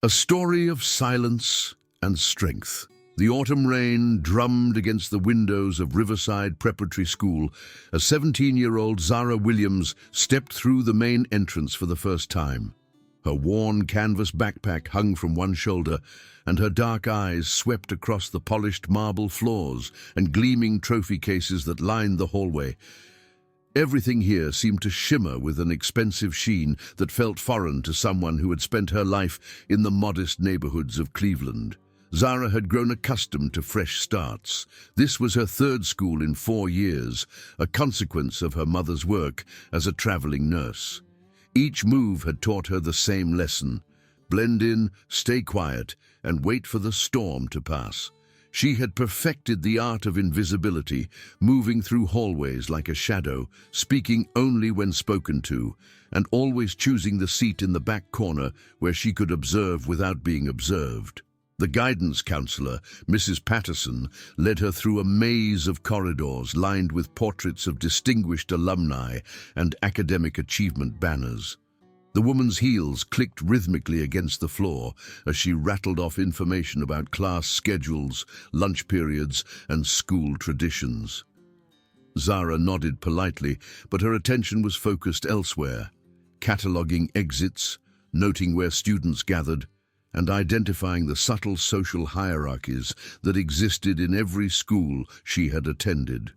A story of silence and strength. The autumn rain drummed against the windows of Riverside Preparatory School as 17-year-old Zara Williams stepped through the main entrance for the first time. Her worn canvas backpack hung from one shoulder, and her dark eyes swept across the polished marble floors and gleaming trophy cases that lined the hallway. Everything here seemed to shimmer with an expensive sheen that felt foreign to someone who had spent her life in the modest neighborhoods of Cleveland. Zara had grown accustomed to fresh starts. This was her third school in 4 years, a consequence of her mother's work as a traveling nurse. Each move had taught her the same lesson: blend in, stay quiet, and wait for the storm to pass. She had perfected the art of invisibility, moving through hallways like a shadow, speaking only when spoken to, and always choosing the seat in the back corner where she could observe without being observed. The guidance counselor, Mrs. Patterson, led her through a maze of corridors lined with portraits of distinguished alumni and academic achievement banners. The woman's heels clicked rhythmically against the floor as she rattled off information about class schedules, lunch periods, and school traditions. Zara nodded politely, but her attention was focused elsewhere, cataloging exits, noting where students gathered, and identifying the subtle social hierarchies that existed in every school she had attended.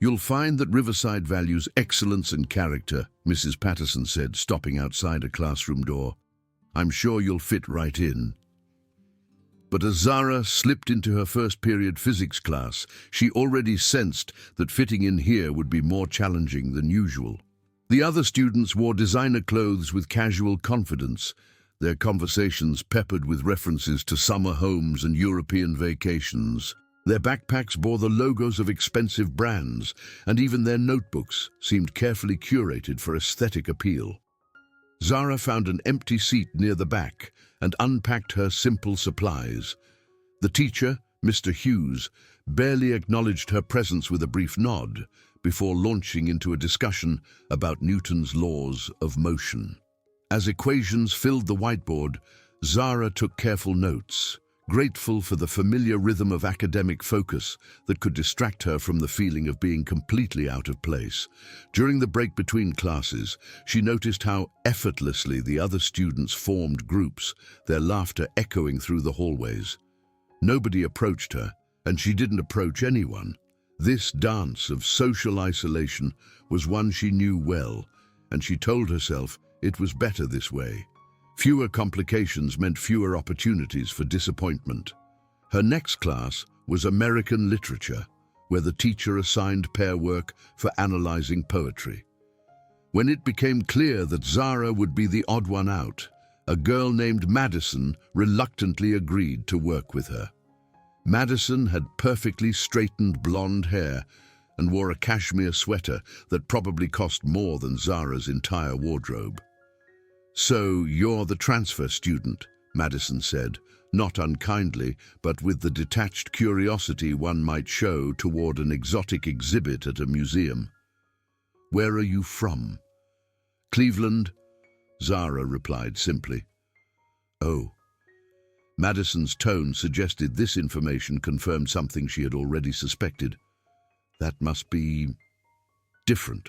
"You'll find that Riverside values excellence and character," Mrs. Patterson said, stopping outside a classroom door. "I'm sure you'll fit right in." But as Zara slipped into her first period physics class, she already sensed that fitting in here would be more challenging than usual. The other students wore designer clothes with casual confidence, their conversations peppered with references to summer homes and European vacations. Their backpacks bore the logos of expensive brands, and even their notebooks seemed carefully curated for aesthetic appeal. Zara found an empty seat near the back and unpacked her simple supplies. The teacher, Mr. Hughes, barely acknowledged her presence with a brief nod before launching into a discussion about Newton's laws of motion. As equations filled the whiteboard, Zara took careful notes, grateful for the familiar rhythm of academic focus that could distract her from the feeling of being completely out of place. During the break between classes, she noticed how effortlessly the other students formed groups, their laughter echoing through the hallways. Nobody approached her, and she didn't approach anyone. This dance of social isolation was one she knew well, and she told herself it was better this way. Fewer complications meant fewer opportunities for disappointment. Her next class was American Literature, where the teacher assigned pair work for analyzing poetry. When it became clear that Zara would be the odd one out, a girl named Madison reluctantly agreed to work with her. Madison had perfectly straightened blonde hair and wore a cashmere sweater that probably cost more than Zara's entire wardrobe. "So you're the transfer student," Madison said, not unkindly, but with the detached curiosity one might show toward an exotic exhibit at a museum. "Where are you from?" "Cleveland," Zara replied simply. "Oh." Madison's tone suggested this information confirmed something she had already suspected. That must be different.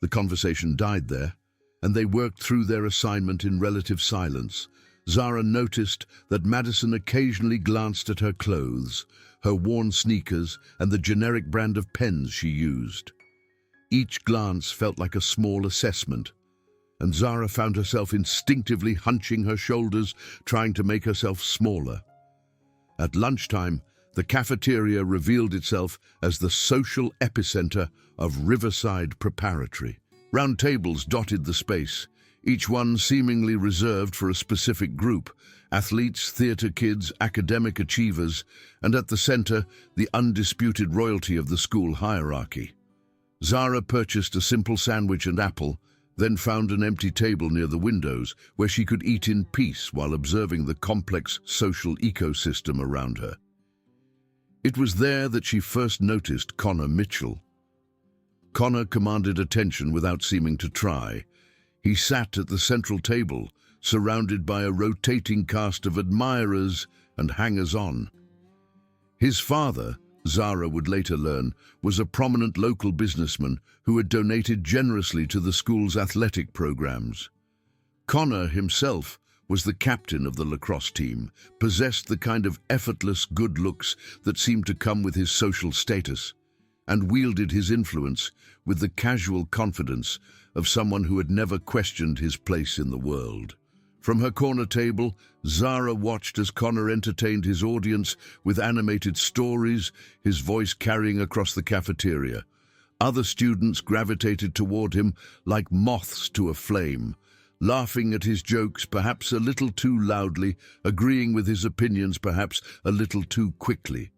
The conversation died there, and they worked through their assignment in relative silence. Zara noticed that Madison occasionally glanced at her clothes, her worn sneakers, and the generic brand of pens she used. Each glance felt like a small assessment, and Zara found herself instinctively hunching her shoulders, trying to make herself smaller. At lunchtime, the cafeteria revealed itself as the social epicenter of Riverside Preparatory. Round tables dotted the space, each one seemingly reserved for a specific group: athletes, theater kids, academic achievers, and at the center, the undisputed royalty of the school hierarchy. Zara purchased a simple sandwich and apple, then found an empty table near the windows where she could eat in peace while observing the complex social ecosystem around her. It was there that she first noticed Connor Mitchell. Connor commanded attention without seeming to try. He sat at the central table, surrounded by a rotating cast of admirers and hangers-on. His father, Zara would later learn, was a prominent local businessman who had donated generously to the school's athletic programs. Connor himself was the captain of the lacrosse team, possessed the kind of effortless good looks that seemed to come with his social status, and wielded his influence with the casual confidence of someone who had never questioned his place in the world. From her corner table, Zara watched as Connor entertained his audience with animated stories, his voice carrying across the cafeteria. Other students gravitated toward him like moths to a flame, laughing at his jokes perhaps a little too loudly, agreeing with his opinions perhaps a little too quickly.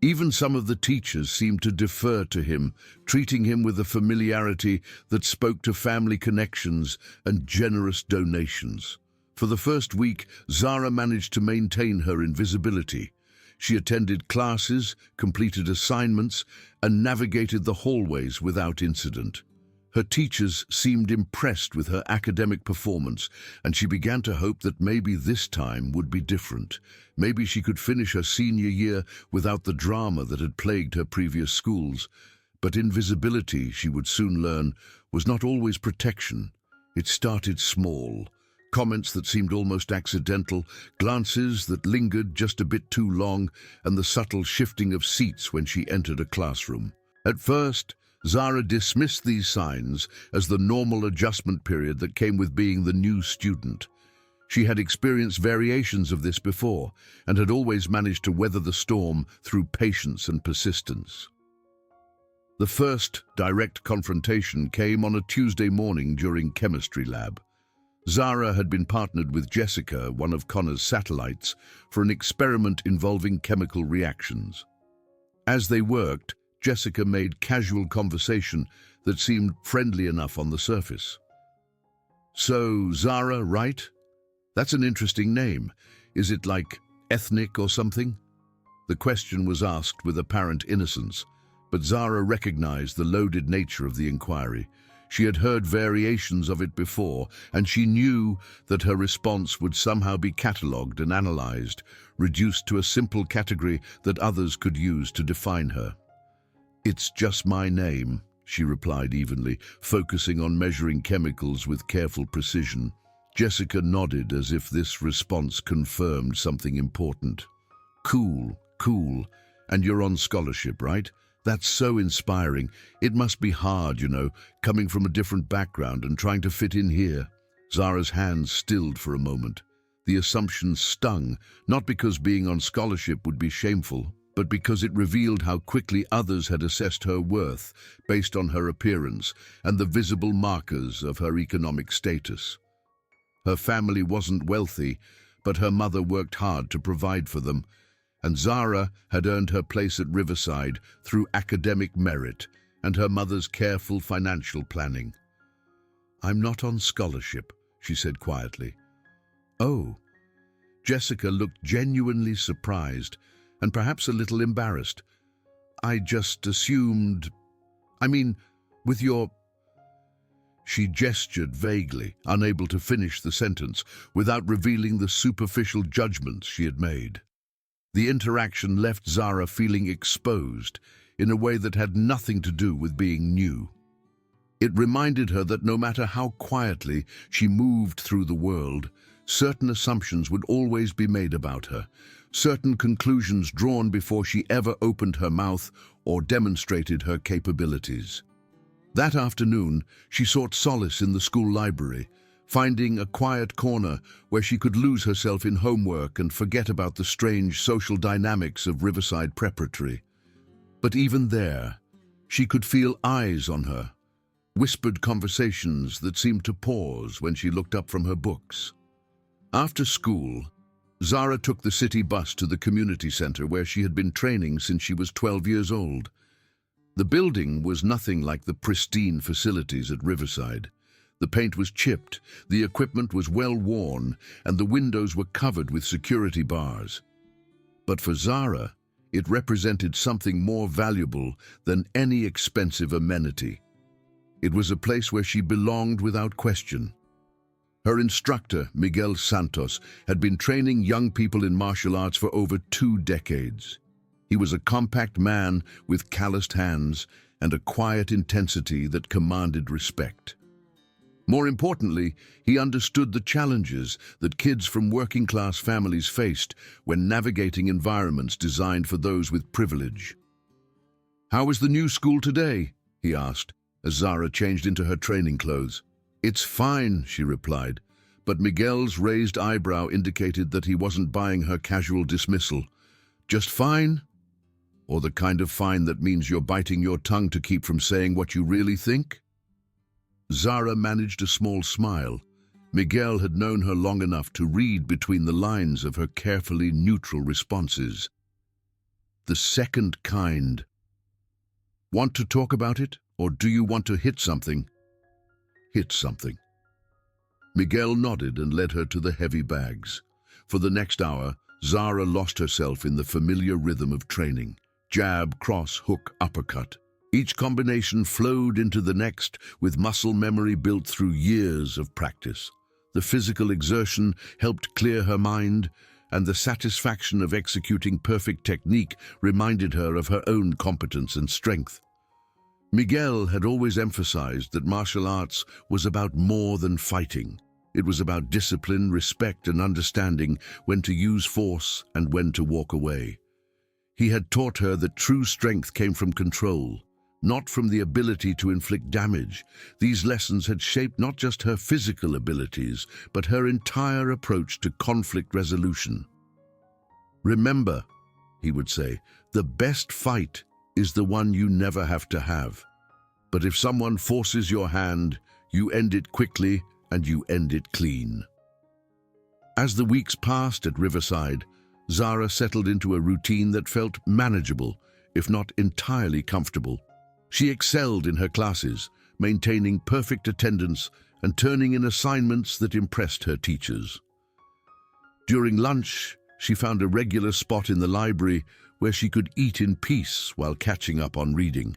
Even some of the teachers seemed to defer to him, treating him with a familiarity that spoke to family connections and generous donations. For the first week, Zara managed to maintain her invisibility. She attended classes, completed assignments, and navigated the hallways without incident. Her teachers seemed impressed with her academic performance, and she began to hope that maybe this time would be different. Maybe she could finish her senior year without the drama that had plagued her previous schools. But invisibility, she would soon learn, was not always protection. It started small. Comments that seemed almost accidental, glances that lingered just a bit too long, and the subtle shifting of seats when she entered a classroom. At first, Zara dismissed these signs as the normal adjustment period that came with being the new student. She had experienced variations of this before and had always managed to weather the storm through patience and persistence. The first direct confrontation came on a Tuesday morning during chemistry lab. Zara had been partnered with Jessica, one of Connor's satellites, for an experiment involving chemical reactions. As they worked, Jessica made casual conversation that seemed friendly enough on the surface. "So, Zara, right? That's an interesting name. Is it like ethnic or something?" The question was asked with apparent innocence, but Zara recognized the loaded nature of the inquiry. She had heard variations of it before, and she knew that her response would somehow be catalogued and analyzed, reduced to a simple category that others could use to define her. "It's just my name," she replied evenly, focusing on measuring chemicals with careful precision. Jessica nodded as if this response confirmed something important. "Cool, cool. And you're on scholarship, right? That's so inspiring. It must be hard, coming from a different background and trying to fit in here." Zara's hands stilled for a moment. The assumption stung, not because being on scholarship would be shameful, but because it revealed how quickly others had assessed her worth based on her appearance and the visible markers of her economic status. Her family wasn't wealthy, but her mother worked hard to provide for them, and Zara had earned her place at Riverside through academic merit and her mother's careful financial planning. "I'm not on scholarship," she said quietly. "Oh." Jessica looked genuinely surprised and perhaps a little embarrassed. "I just assumed... with your..." She gestured vaguely, unable to finish the sentence without revealing the superficial judgments she had made. The interaction left Zara feeling exposed in a way that had nothing to do with being new. It reminded her that no matter how quietly she moved through the world, certain assumptions would always be made about her, certain conclusions drawn before she ever opened her mouth or demonstrated her capabilities. That afternoon, she sought solace in the school library, finding a quiet corner where she could lose herself in homework and forget about the strange social dynamics of Riverside Preparatory. But even there, she could feel eyes on her, whispered conversations that seemed to pause when she looked up from her books. After school, Zara took the city bus to the community center where she had been training since she was 12 years old. The building was nothing like the pristine facilities at Riverside. The paint was chipped, the equipment was well worn, and the windows were covered with security bars. But for Zara, it represented something more valuable than any expensive amenity. It was a place where she belonged without question. Her instructor, Miguel Santos, had been training young people in martial arts for over 2 decades. He was a compact man with calloused hands and a quiet intensity that commanded respect. More importantly, he understood the challenges that kids from working-class families faced when navigating environments designed for those with privilege. "How is the new school today?" he asked, as Zara changed into her training clothes. "It's fine," she replied, but Miguel's raised eyebrow indicated that he wasn't buying her casual dismissal. "Just fine? Or the kind of fine that means you're biting your tongue to keep from saying what you really think?" Zara managed a small smile. Miguel had known her long enough to read between the lines of her carefully neutral responses. "The second kind. Want to talk about it, or do you want to hit something?" "Hit something." Miguel nodded and led her to the heavy bags. For the next hour, Zara lost herself in the familiar rhythm of training. Jab, cross, hook, uppercut. Each combination flowed into the next with muscle memory built through years of practice. The physical exertion helped clear her mind, and the satisfaction of executing perfect technique reminded her of her own competence and strength. Miguel had always emphasized that martial arts was about more than fighting. It was about discipline, respect, and understanding when to use force and when to walk away. He had taught her that true strength came from control, not from the ability to inflict damage. These lessons had shaped not just her physical abilities, but her entire approach to conflict resolution. "Remember," he would say, "the best fight is the one you never have to have. But if someone forces your hand, you end it quickly and you end it clean." As the weeks passed at Riverside, Zara settled into a routine that felt manageable, if not entirely comfortable. She excelled in her classes, maintaining perfect attendance and turning in assignments that impressed her teachers. During lunch, she found a regular spot in the library where she could eat in peace while catching up on reading.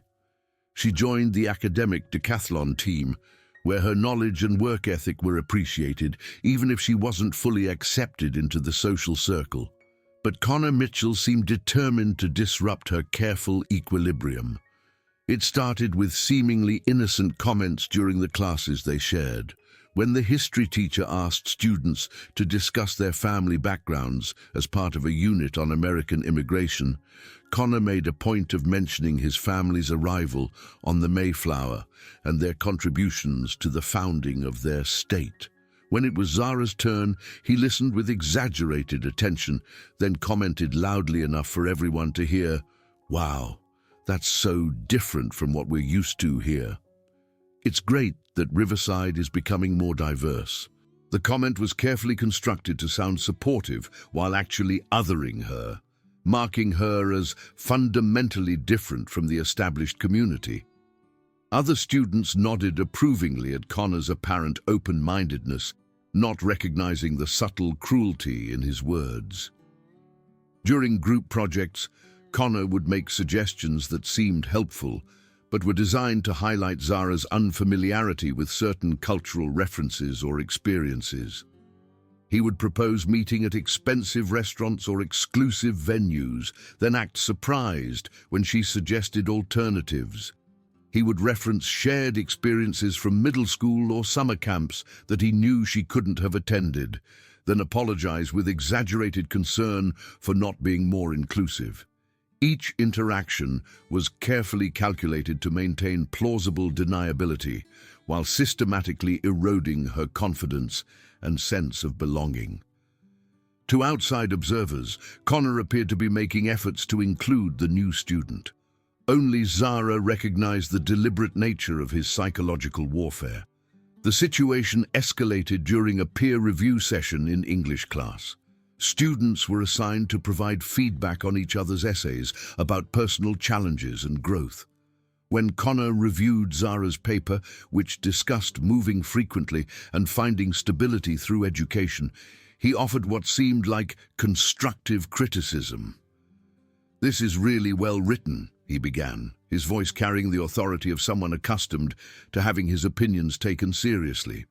She joined the academic decathlon team, where her knowledge and work ethic were appreciated, even if she wasn't fully accepted into the social circle. But Connor Mitchell seemed determined to disrupt her careful equilibrium. It started with seemingly innocent comments during the classes they shared. When the history teacher asked students to discuss their family backgrounds as part of a unit on American immigration, Connor made a point of mentioning his family's arrival on the Mayflower and their contributions to the founding of their state. When it was Zara's turn, he listened with exaggerated attention, then commented loudly enough for everyone to hear, "Wow, that's so different from what we're used to here." It's great that Riverside is becoming more diverse. The comment was carefully constructed to sound supportive while actually othering her, marking her as fundamentally different from the established community. Other students nodded approvingly at Connor's apparent open-mindedness, not recognizing the subtle cruelty in his words. During group projects, Connor would make suggestions that seemed helpful, but were designed to highlight Zara's unfamiliarity with certain cultural references or experiences. He would propose meeting at expensive restaurants or exclusive venues, then act surprised when she suggested alternatives. He would reference shared experiences from middle school or summer camps that he knew she couldn't have attended, then apologize with exaggerated concern for not being more inclusive. Each interaction was carefully calculated to maintain plausible deniability, while systematically eroding her confidence and sense of belonging. To outside observers, Connor appeared to be making efforts to include the new student. Only Zara recognized the deliberate nature of his psychological warfare. The situation escalated during a peer review session in English class. Students were assigned to provide feedback on each other's essays about personal challenges and growth. When Connor reviewed Zara's paper, which discussed moving frequently and finding stability through education, he offered what seemed like constructive criticism. "This is really well written," he began, his voice carrying the authority of someone accustomed to having his opinions taken seriously.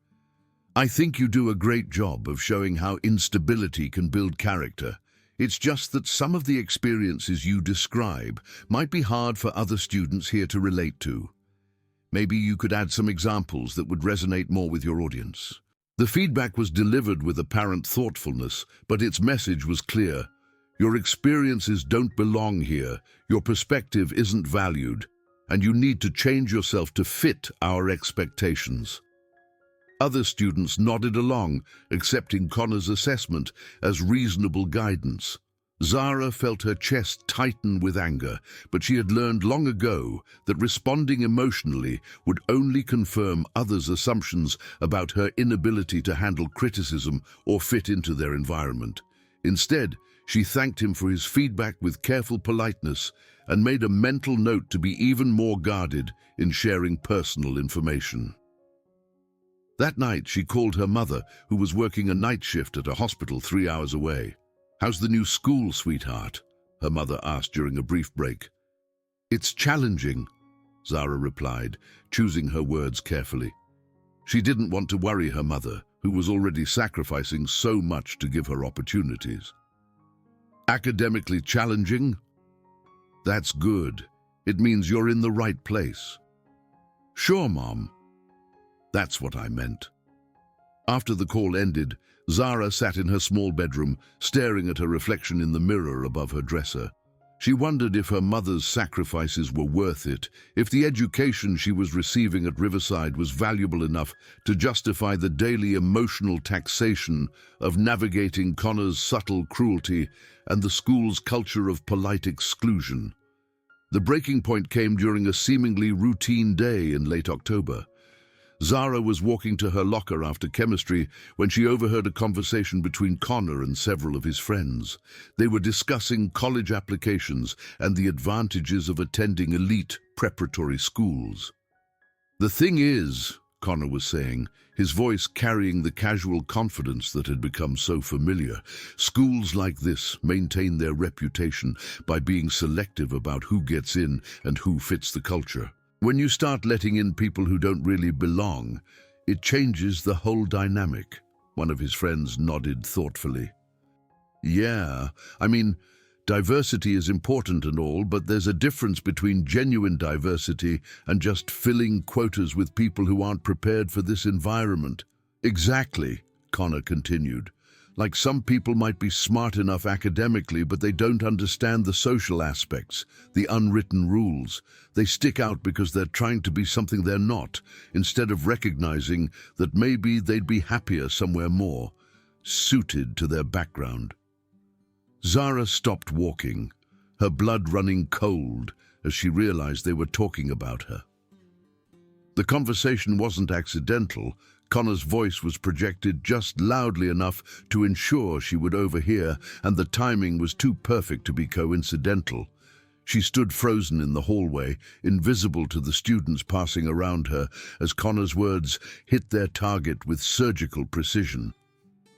I think you do a great job of showing how instability can build character. It's just that some of the experiences you describe might be hard for other students here to relate to. Maybe you could add some examples that would resonate more with your audience. The feedback was delivered with apparent thoughtfulness, but its message was clear. Your experiences don't belong here, your perspective isn't valued, and you need to change yourself to fit our expectations. Other students nodded along, accepting Connor's assessment as reasonable guidance. Zara felt her chest tighten with anger, but she had learned long ago that responding emotionally would only confirm others' assumptions about her inability to handle criticism or fit into their environment. Instead, she thanked him for his feedback with careful politeness and made a mental note to be even more guarded in sharing personal information. That night, she called her mother, who was working a night shift at a hospital 3 hours away. "How's the new school, sweetheart?" her mother asked during a brief break. "It's challenging," Zara replied, choosing her words carefully. She didn't want to worry her mother, who was already sacrificing so much to give her opportunities. "Academically challenging? That's good. It means you're in the right place." "Sure, Mom. That's what I meant." After the call ended, Zara sat in her small bedroom, staring at her reflection in the mirror above her dresser. She wondered if her mother's sacrifices were worth it, if the education she was receiving at Riverside was valuable enough to justify the daily emotional taxation of navigating Connor's subtle cruelty and the school's culture of polite exclusion. The breaking point came during a seemingly routine day in late October. Zara was walking to her locker after chemistry when she overheard a conversation between Connor and several of his friends. They were discussing college applications and the advantages of attending elite preparatory schools. "The thing is," Connor was saying, his voice carrying the casual confidence that had become so familiar, "schools like this maintain their reputation by being selective about who gets in and who fits the culture. When you start letting in people who don't really belong, it changes the whole dynamic." One of his friends nodded thoughtfully. "Yeah, diversity is important and all, but there's a difference between genuine diversity and just filling quotas with people who aren't prepared for this environment." "Exactly," Connor continued. "Like some people might be smart enough academically, but they don't understand the social aspects, the unwritten rules. They stick out because they're trying to be something they're not, instead of recognizing that maybe they'd be happier somewhere more suited to their background." Zara stopped walking, her blood running cold as she realized they were talking about her. The conversation wasn't accidental. Connor's voice was projected just loudly enough to ensure she would overhear, and the timing was too perfect to be coincidental. She stood frozen in the hallway, invisible to the students passing around her, as Connor's words hit their target with surgical precision.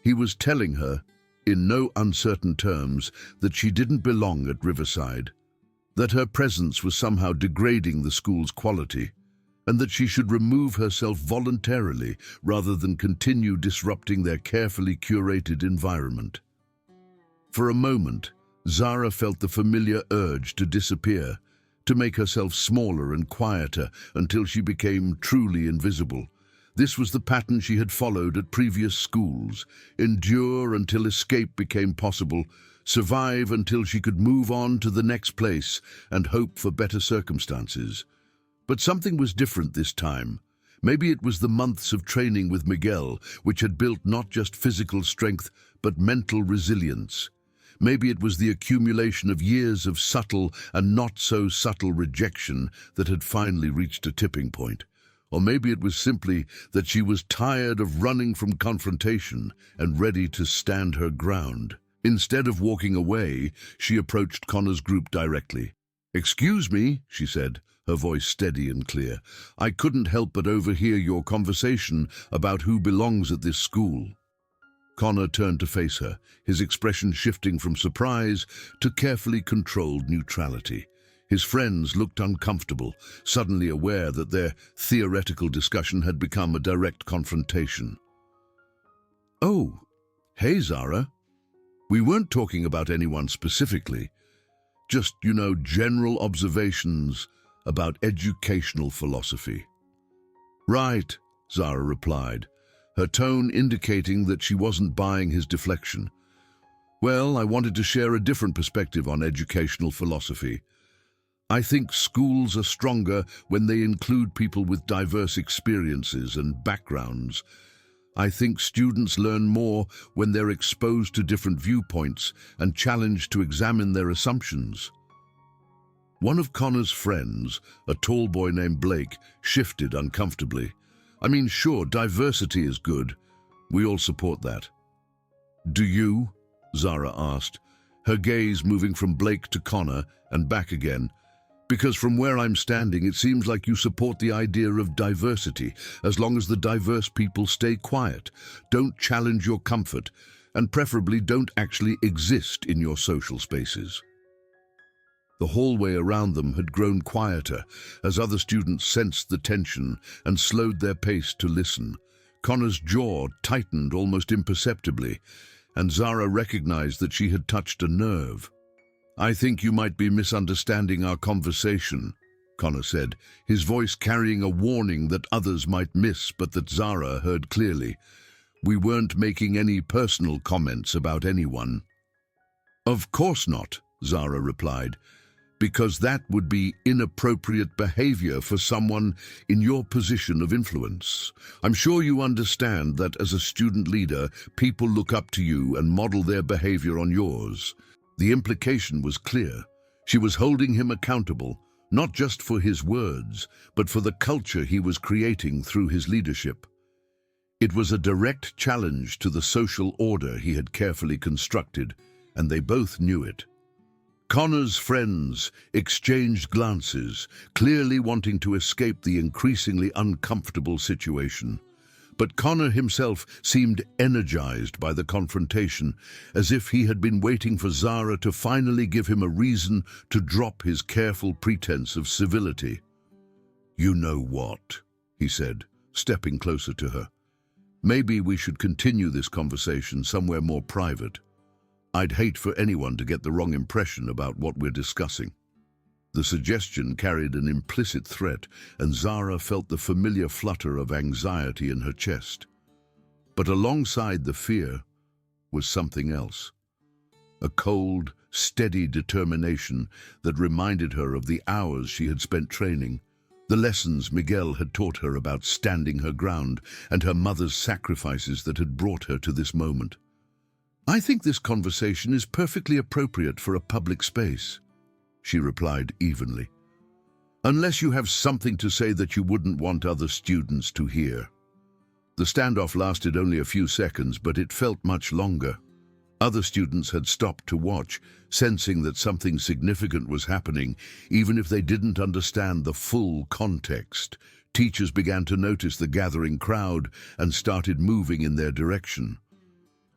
He was telling her, in no uncertain terms, that she didn't belong at Riverside, that her presence was somehow degrading the school's quality, and that she should remove herself voluntarily rather than continue disrupting their carefully curated environment. For a moment, Zara felt the familiar urge to disappear, to make herself smaller and quieter until she became truly invisible. This was the pattern she had followed at previous schools: endure until escape became possible, survive until she could move on to the next place and hope for better circumstances. But something was different this time. Maybe it was the months of training with Miguel, which had built not just physical strength, but mental resilience. Maybe it was the accumulation of years of subtle and not so subtle rejection that had finally reached a tipping point. Or maybe it was simply that she was tired of running from confrontation and ready to stand her ground. Instead of walking away, she approached Connor's group directly. "Excuse me," she said, her voice steady and clear. "I couldn't help but overhear your conversation about who belongs at this school." Connor turned to face her, his expression shifting from surprise to carefully controlled neutrality. His friends looked uncomfortable, suddenly aware that their theoretical discussion had become a direct confrontation. Oh, hey Zara. We weren't talking about anyone specifically. Just, general observations about educational philosophy. Right, Zara replied, her tone indicating that she wasn't buying his deflection. Well, I wanted to share a different perspective on educational philosophy. I think schools are stronger when they include people with diverse experiences and backgrounds. I think students learn more when they're exposed to different viewpoints and challenged to examine their assumptions. One of Connor's friends, a tall boy named Blake, shifted uncomfortably. I mean, sure, diversity is good. We all support that. Do you? Zara asked, her gaze moving from Blake to Connor and back again. Because from where I'm standing, it seems like you support the idea of diversity, as long as the diverse people stay quiet, don't challenge your comfort, and preferably don't actually exist in your social spaces. The hallway around them had grown quieter as other students sensed the tension and slowed their pace to listen. Connor's jaw tightened almost imperceptibly, and Zara recognized that she had touched a nerve. I think you might be misunderstanding our conversation, Connor said, his voice carrying a warning that others might miss but that Zara heard clearly. We weren't making any personal comments about anyone. Of course not, Zara replied, because that would be inappropriate behavior for someone in your position of influence. I'm sure you understand that as a student leader, people look up to you and model their behavior on yours. The implication was clear. She was holding him accountable, not just for his words, but for the culture he was creating through his leadership. It was a direct challenge to the social order he had carefully constructed, and they both knew it. Connor's friends exchanged glances, clearly wanting to escape the increasingly uncomfortable situation. But Connor himself seemed energized by the confrontation, as if he had been waiting for Zara to finally give him a reason to drop his careful pretense of civility. You know what, he said, stepping closer to her. Maybe we should continue this conversation somewhere more private. I'd hate for anyone to get the wrong impression about what we're discussing. The suggestion carried an implicit threat, and Zara felt the familiar flutter of anxiety in her chest. But alongside the fear was something else. A cold, steady determination that reminded her of the hours she had spent training, the lessons Miguel had taught her about standing her ground, and her mother's sacrifices that had brought her to this moment. I think this conversation is perfectly appropriate for a public space, she replied evenly. Unless you have something to say that you wouldn't want other students to hear. The standoff lasted only a few seconds, but it felt much longer. Other students had stopped to watch, sensing that something significant was happening, even if they didn't understand the full context. Teachers began to notice the gathering crowd and started moving in their direction.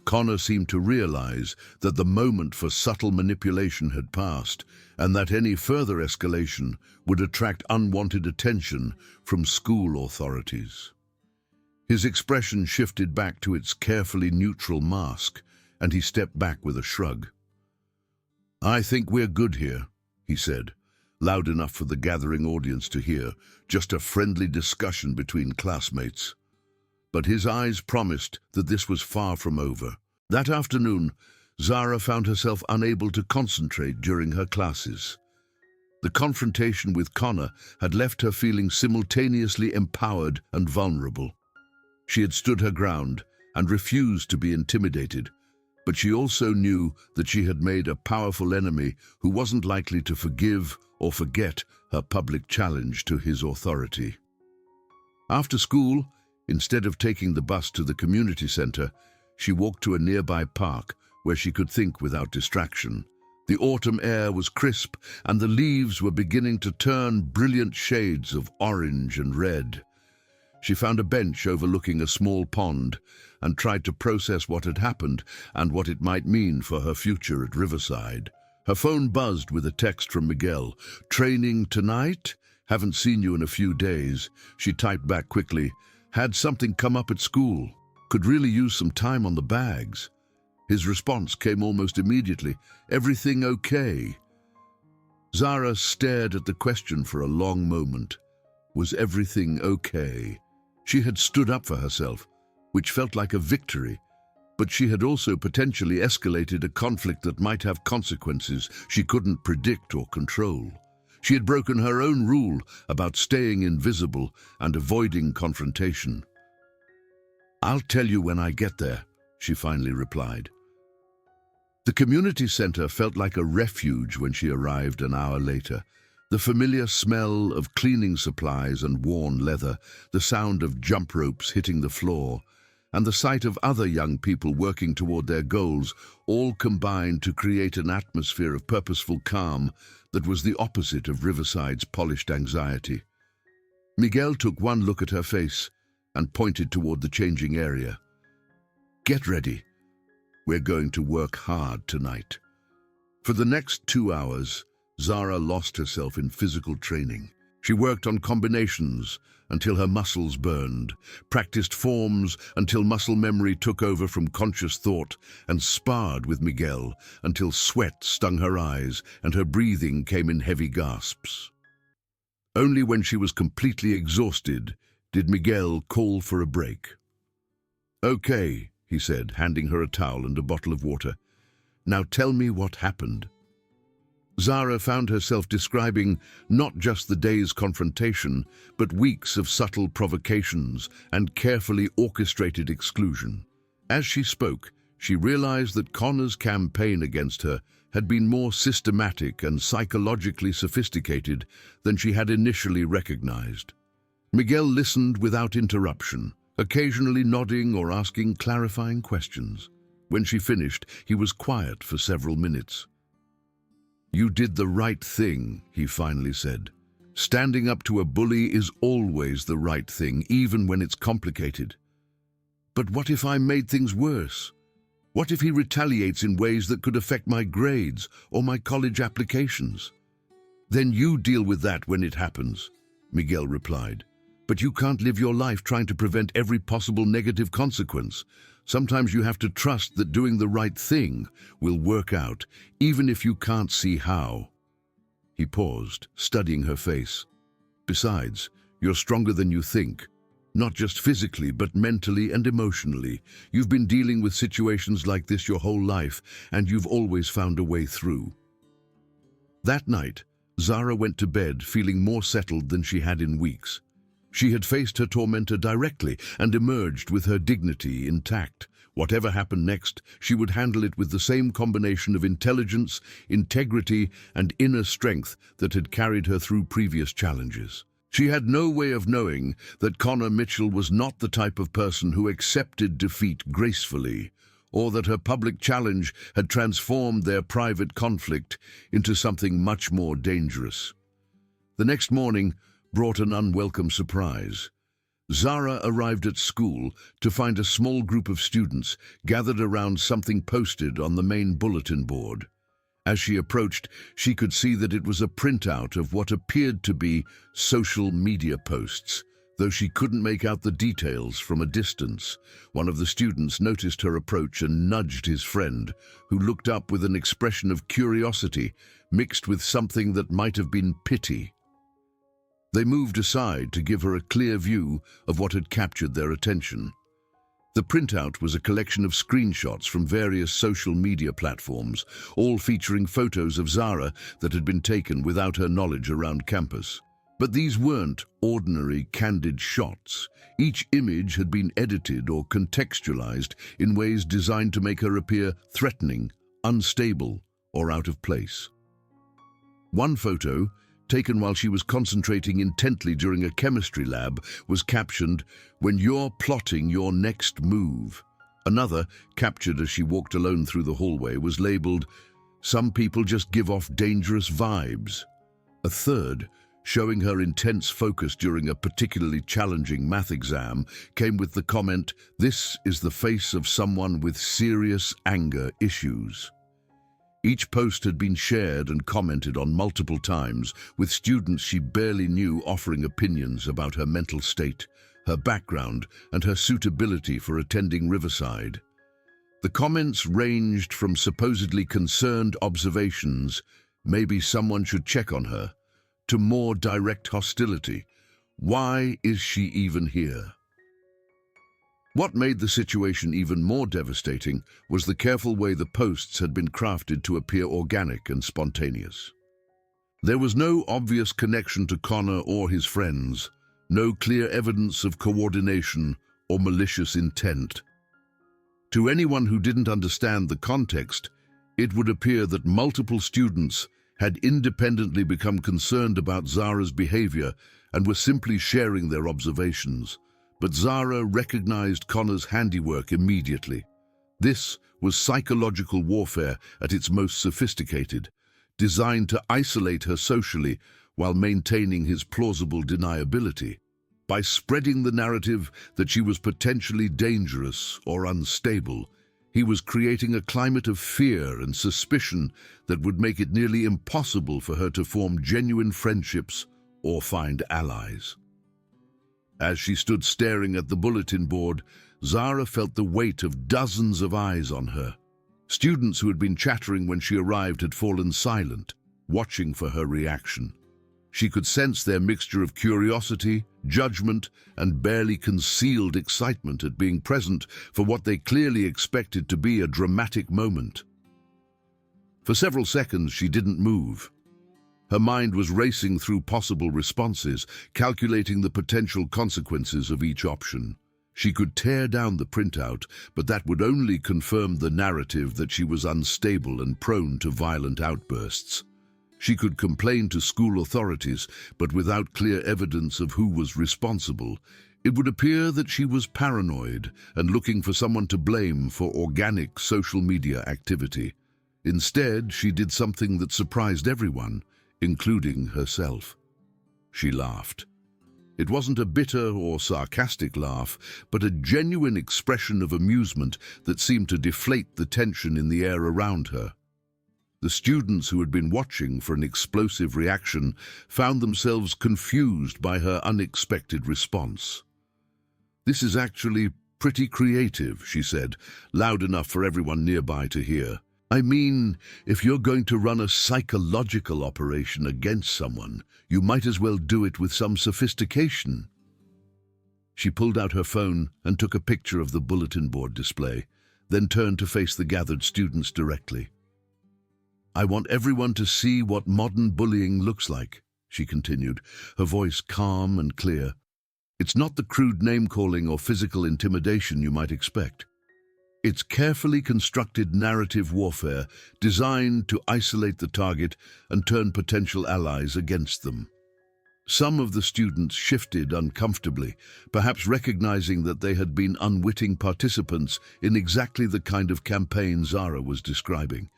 Connor seemed to realize that the moment for subtle manipulation had passed, and that any further escalation would attract unwanted attention from school authorities. His expression shifted back to its carefully neutral mask, and he stepped back with a shrug. I think we're good here, he said, loud enough for the gathering audience to hear, just a friendly discussion between classmates. But his eyes promised that this was far from over. That afternoon, Zara found herself unable to concentrate during her classes. The confrontation with Connor had left her feeling simultaneously empowered and vulnerable. She had stood her ground and refused to be intimidated, but she also knew that she had made a powerful enemy who wasn't likely to forgive or forget her public challenge to his authority. After school, instead of taking the bus to the community center, she walked to a nearby park where she could think without distraction. The autumn air was crisp, and the leaves were beginning to turn brilliant shades of orange and red. She found a bench overlooking a small pond and tried to process what had happened and what it might mean for her future at Riverside. Her phone buzzed with a text from Miguel. "Training tonight? Haven't seen you in a few days." She typed back quickly. "Had something come up at school." Could really use some time on the bags. His response came almost immediately. Everything okay? Zara stared at the question for a long moment. Was everything okay? She had stood up for herself, which felt like a victory, but she had also potentially escalated a conflict that might have consequences she couldn't predict or control. She had broken her own rule about staying invisible and avoiding confrontation. "I'll tell you when I get there," she finally replied. The community center felt like a refuge when she arrived an hour later. The familiar smell of cleaning supplies and worn leather, the sound of jump ropes hitting the floor, and the sight of other young people working toward their goals all combined to create an atmosphere of purposeful calm that was the opposite of Riverside's polished anxiety. Miguel took one look at her face and pointed toward the changing area. "Get ready. We're going to work hard tonight." For the next 2 hours, Zara lost herself in physical training. She worked on combinations until her muscles burned, practiced forms until muscle memory took over from conscious thought, and sparred with Miguel until sweat stung her eyes and her breathing came in heavy gasps. Only when she was completely exhausted did Miguel call for a break. "Okay," he said, handing her a towel and a bottle of water. "Now tell me what happened." Zara found herself describing not just the day's confrontation, but weeks of subtle provocations and carefully orchestrated exclusion. As she spoke, she realized that Connor's campaign against her had been more systematic and psychologically sophisticated than she had initially recognized. Miguel listened without interruption, occasionally nodding or asking clarifying questions. When she finished, he was quiet for several minutes. "You did the right thing," he finally said. "Standing up to a bully is always the right thing, even when it's complicated. But what if I made things worse? What if he retaliates in ways that could affect my grades or my college applications?" "Then you deal with that when it happens," Miguel replied. "But you can't live your life trying to prevent every possible negative consequence. Sometimes you have to trust that doing the right thing will work out, even if you can't see how." He paused, studying her face. "Besides, you're stronger than you think. Not just physically, but mentally and emotionally. You've been dealing with situations like this your whole life, and you've always found a way through." That night, Zara went to bed feeling more settled than she had in weeks. She had faced her tormentor directly and emerged with her dignity intact. Whatever happened next, she would handle it with the same combination of intelligence, integrity, and inner strength that had carried her through previous challenges. She had no way of knowing that Connor Mitchell was not the type of person who accepted defeat gracefully, or that her public challenge had transformed their private conflict into something much more dangerous. The next morning brought an unwelcome surprise. Zara arrived at school to find a small group of students gathered around something posted on the main bulletin board. As she approached, she could see that it was a printout of what appeared to be social media posts, though she couldn't make out the details from a distance. One of the students noticed her approach and nudged his friend, who looked up with an expression of curiosity mixed with something that might have been pity. They moved aside to give her a clear view of what had captured their attention. The printout was a collection of screenshots from various social media platforms, all featuring photos of Zara that had been taken without her knowledge around campus. But these weren't ordinary, candid shots. Each image had been edited or contextualized in ways designed to make her appear threatening, unstable, or out of place. One photo, taken while she was concentrating intently during a chemistry lab, was captioned, "When you're plotting your next move." Another, captured as she walked alone through the hallway, was labeled, "Some people just give off dangerous vibes." A third, showing her intense focus during a particularly challenging math exam, came with the comment, "This is the face of someone with serious anger issues." Each post had been shared and commented on multiple times, with students she barely knew offering opinions about her mental state, her background, and her suitability for attending Riverside. The comments ranged from supposedly concerned observations, maybe someone should check on her, to more direct hostility. Why is she even here? What made the situation even more devastating was the careful way the posts had been crafted to appear organic and spontaneous. There was no obvious connection to Connor or his friends, no clear evidence of coordination or malicious intent. To anyone who didn't understand the context, it would appear that multiple students had independently become concerned about Zara's behavior and were simply sharing their observations. But Zara recognized Connor's handiwork immediately. This was psychological warfare at its most sophisticated, designed to isolate her socially while maintaining his plausible deniability. By spreading the narrative that she was potentially dangerous or unstable, he was creating a climate of fear and suspicion that would make it nearly impossible for her to form genuine friendships or find allies. As she stood staring at the bulletin board, Zara felt the weight of dozens of eyes on her. Students who had been chattering when she arrived had fallen silent, watching for her reaction. She could sense their mixture of curiosity, judgment, and barely concealed excitement at being present for what they clearly expected to be a dramatic moment. For several seconds, she didn't move. Her mind was racing through possible responses, calculating the potential consequences of each option. She could tear down the printout, but that would only confirm the narrative that she was unstable and prone to violent outbursts. She could complain to school authorities, but without clear evidence of who was responsible, it would appear that she was paranoid and looking for someone to blame for organic social media activity. Instead, she did something that surprised everyone, including herself. She laughed. It wasn't a bitter or sarcastic laugh, but a genuine expression of amusement that seemed to deflate the tension in the air around her. The students who had been watching for an explosive reaction found themselves confused by her unexpected response. "This is actually pretty creative," she said, loud enough for everyone nearby to hear. "I mean, if you're going to run a psychological operation against someone, you might as well do it with some sophistication." She pulled out her phone and took a picture of the bulletin board display, then turned to face the gathered students directly. "I want everyone to see what modern bullying looks like," she continued, her voice calm and clear. "It's not the crude name-calling or physical intimidation you might expect. It's carefully constructed narrative warfare designed to isolate the target and turn potential allies against them." Some of the students shifted uncomfortably, perhaps recognizing that they had been unwitting participants in exactly the kind of campaign Zara was describing.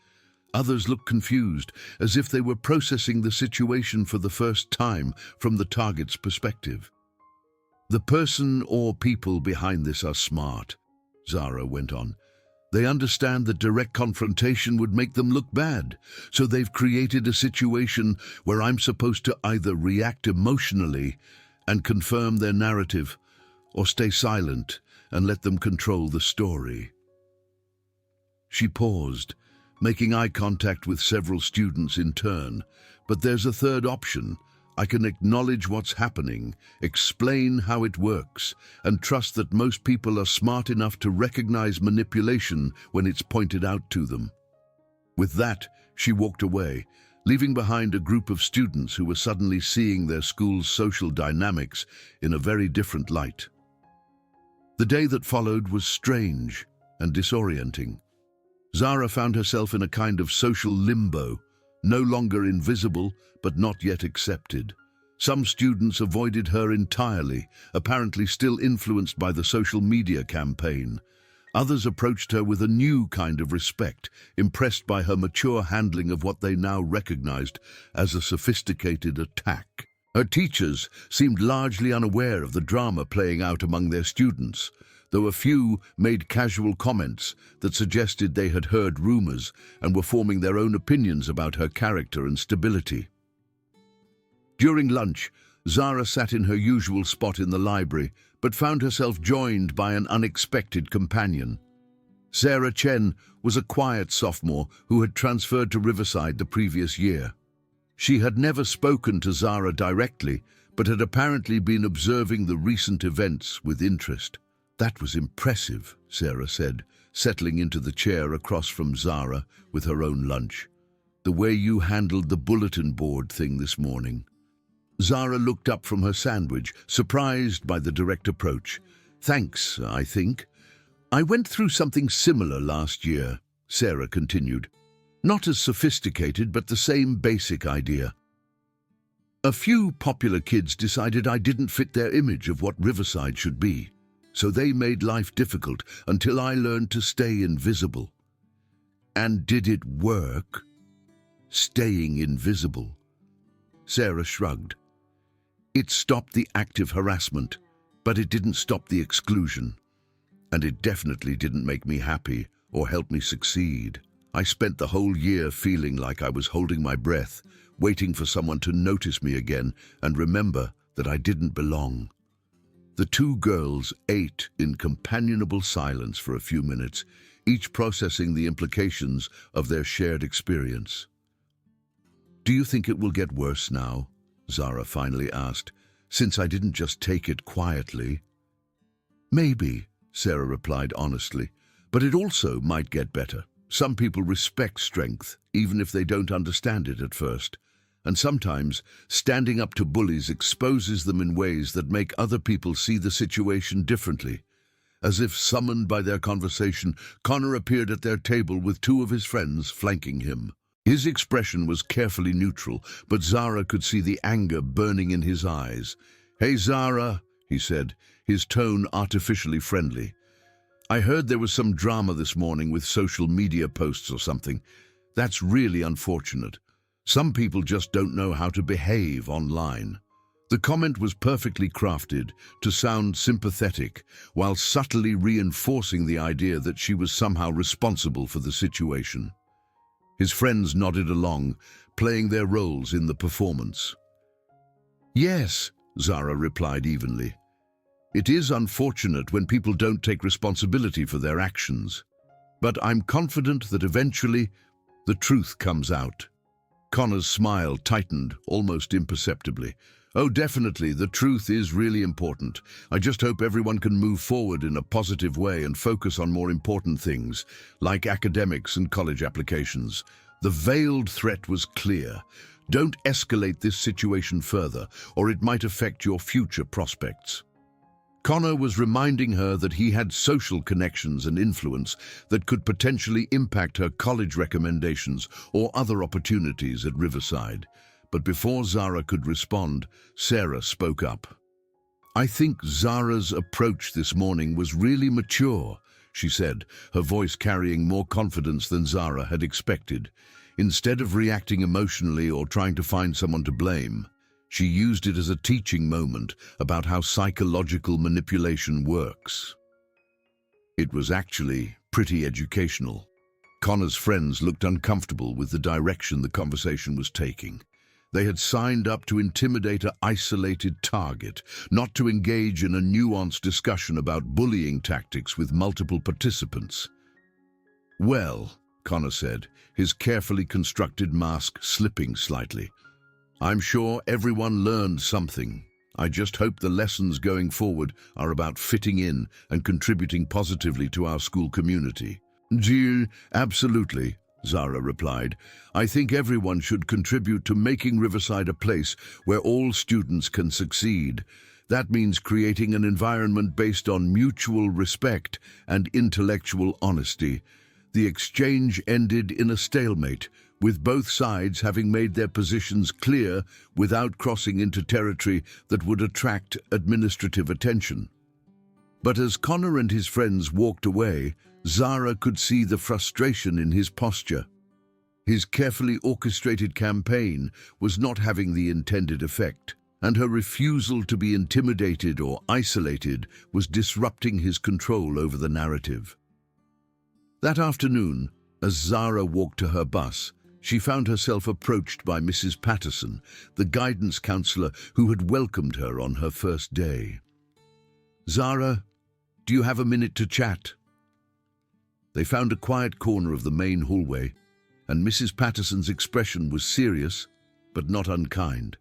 Others looked confused, as if they were processing the situation for the first time from the target's perspective. "The person or people behind this are smart," Zara went on. "They understand that direct confrontation would make them look bad, so they've created a situation where I'm supposed to either react emotionally and confirm their narrative, or stay silent and let them control the story." She paused, making eye contact with several students in turn. "But there's a third option. I can acknowledge what's happening, explain how it works, and trust that most people are smart enough to recognize manipulation when it's pointed out to them." With that, she walked away, leaving behind a group of students who were suddenly seeing their school's social dynamics in a very different light. The day that followed was strange and disorienting. Zara found herself in a kind of social limbo, no longer invisible, but not yet accepted. Some students avoided her entirely, apparently still influenced by the social media campaign. Others approached her with a new kind of respect, impressed by her mature handling of what they now recognized as a sophisticated attack. Her teachers seemed largely unaware of the drama playing out among their students, though a few made casual comments that suggested they had heard rumors and were forming their own opinions about her character and stability. During lunch, Zara sat in her usual spot in the library, but found herself joined by an unexpected companion. Sarah Chen was a quiet sophomore who had transferred to Riverside the previous year. She had never spoken to Zara directly, but had apparently been observing the recent events with interest. "That was impressive," Sarah said, settling into the chair across from Zara with her own lunch. "The way you handled the bulletin board thing this morning." Zara looked up from her sandwich, surprised by the direct approach. "Thanks, I think. I went through something similar last year," Sarah continued. "Not as sophisticated, but the same basic idea. A few popular kids decided I didn't fit their image of what Riverside should be, so they made life difficult until I learned to stay invisible." "And did it work?" "Staying invisible?" Sarah shrugged. "It stopped the active harassment, but it didn't stop the exclusion. And it definitely didn't make me happy or help me succeed. I spent the whole year feeling like I was holding my breath, waiting for someone to notice me again and remember that I didn't belong." The two girls ate in companionable silence for a few minutes, each processing the implications of their shared experience. "Do you think it will get worse now?" Zara finally asked, "since I didn't just take it quietly?" "Maybe," Sarah replied honestly, "but it also might get better. Some people respect strength, even if they don't understand it at first. And sometimes, standing up to bullies exposes them in ways that make other people see the situation differently." As if summoned by their conversation, Connor appeared at their table with two of his friends flanking him. His expression was carefully neutral, but Zara could see the anger burning in his eyes. "Hey, Zara," he said, his tone artificially friendly. "I heard there was some drama this morning with social media posts or something. That's really unfortunate. Some people just don't know how to behave online." The comment was perfectly crafted to sound sympathetic, while subtly reinforcing the idea that she was somehow responsible for the situation. His friends nodded along, playing their roles in the performance. "Yes," Zara replied evenly. "It is unfortunate when people don't take responsibility for their actions. But I'm confident that eventually the truth comes out." Connor's smile tightened almost imperceptibly. "Oh, definitely, the truth is really important. I just hope everyone can move forward in a positive way and focus on more important things, like academics and college applications." The veiled threat was clear. "Don't escalate this situation further, or it might affect your future prospects." Connor was reminding her that he had social connections and influence that could potentially impact her college recommendations or other opportunities at Riverside. But before Zara could respond, Sarah spoke up. "I think Zara's approach this morning was really mature," she said, her voice carrying more confidence than Zara had expected. Instead of reacting emotionally or trying to find someone to blame, she used it as a teaching moment about how psychological manipulation works. It was actually pretty educational. Connor's friends looked uncomfortable with the direction the conversation was taking. They had signed up to intimidate an isolated target, not to engage in a nuanced discussion about bullying tactics with multiple participants. "Well," Connor said, his carefully constructed mask slipping slightly, "I'm sure everyone learned something. I just hope the lessons going forward are about fitting in and contributing positively to our school community." "Jill, absolutely," Zara replied. "I think everyone should contribute to making Riverside a place where all students can succeed. That means creating an environment based on mutual respect and intellectual honesty." The exchange ended in a stalemate, with both sides having made their positions clear without crossing into territory that would attract administrative attention. But as Connor and his friends walked away, Zara could see the frustration in his posture. His carefully orchestrated campaign was not having the intended effect, and her refusal to be intimidated or isolated was disrupting his control over the narrative. That afternoon, as Zara walked to her bus, she found herself approached by Mrs. Patterson, the guidance counselor who had welcomed her on her first day. "Zara, do you have a minute to chat?" They found a quiet corner of the main hallway, and Mrs. Patterson's expression was serious, but not unkind.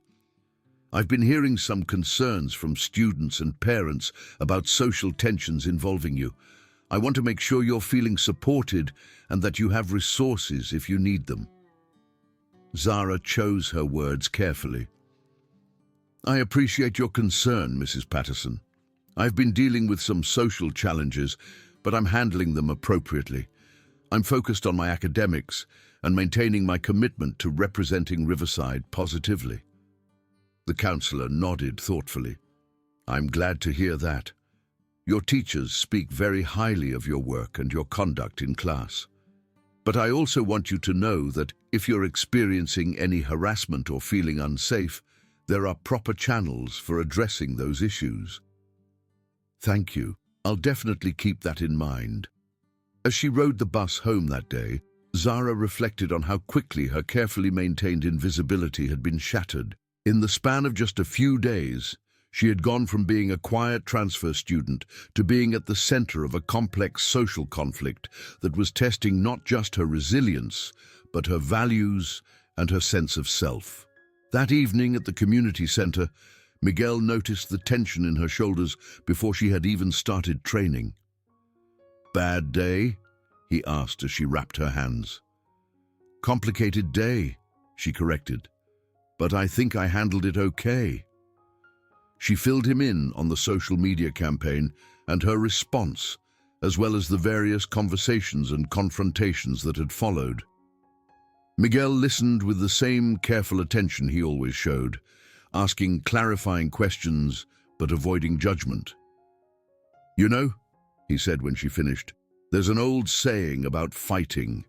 "I've been hearing some concerns from students and parents about social tensions involving you. I want to make sure you're feeling supported and that you have resources if you need them." Zara chose her words carefully. "I appreciate your concern, Mrs. Patterson. I've been dealing with some social challenges, but I'm handling them appropriately. I'm focused on my academics and maintaining my commitment to representing Riverside positively." The counselor nodded thoughtfully. "I'm glad to hear that. Your teachers speak very highly of your work and your conduct in class. But I also want you to know that if you're experiencing any harassment or feeling unsafe, there are proper channels for addressing those issues." "Thank you. I'll definitely keep that in mind." As she rode the bus home that day, Zara reflected on how quickly her carefully maintained invisibility had been shattered. In the span of just a few days, she had gone from being a quiet transfer student to being at the center of a complex social conflict that was testing not just her resilience, but her values and her sense of self. That evening at the community center, Miguel noticed the tension in her shoulders before she had even started training. "Bad day?" he asked as she wrapped her hands. "Complicated day," she corrected, "but I think I handled it okay." She filled him in on the social media campaign and her response, as well as the various conversations and confrontations that had followed. Miguel listened with the same careful attention he always showed, asking clarifying questions but avoiding judgment. "You know," he said when she finished, "there's an old saying about fighting.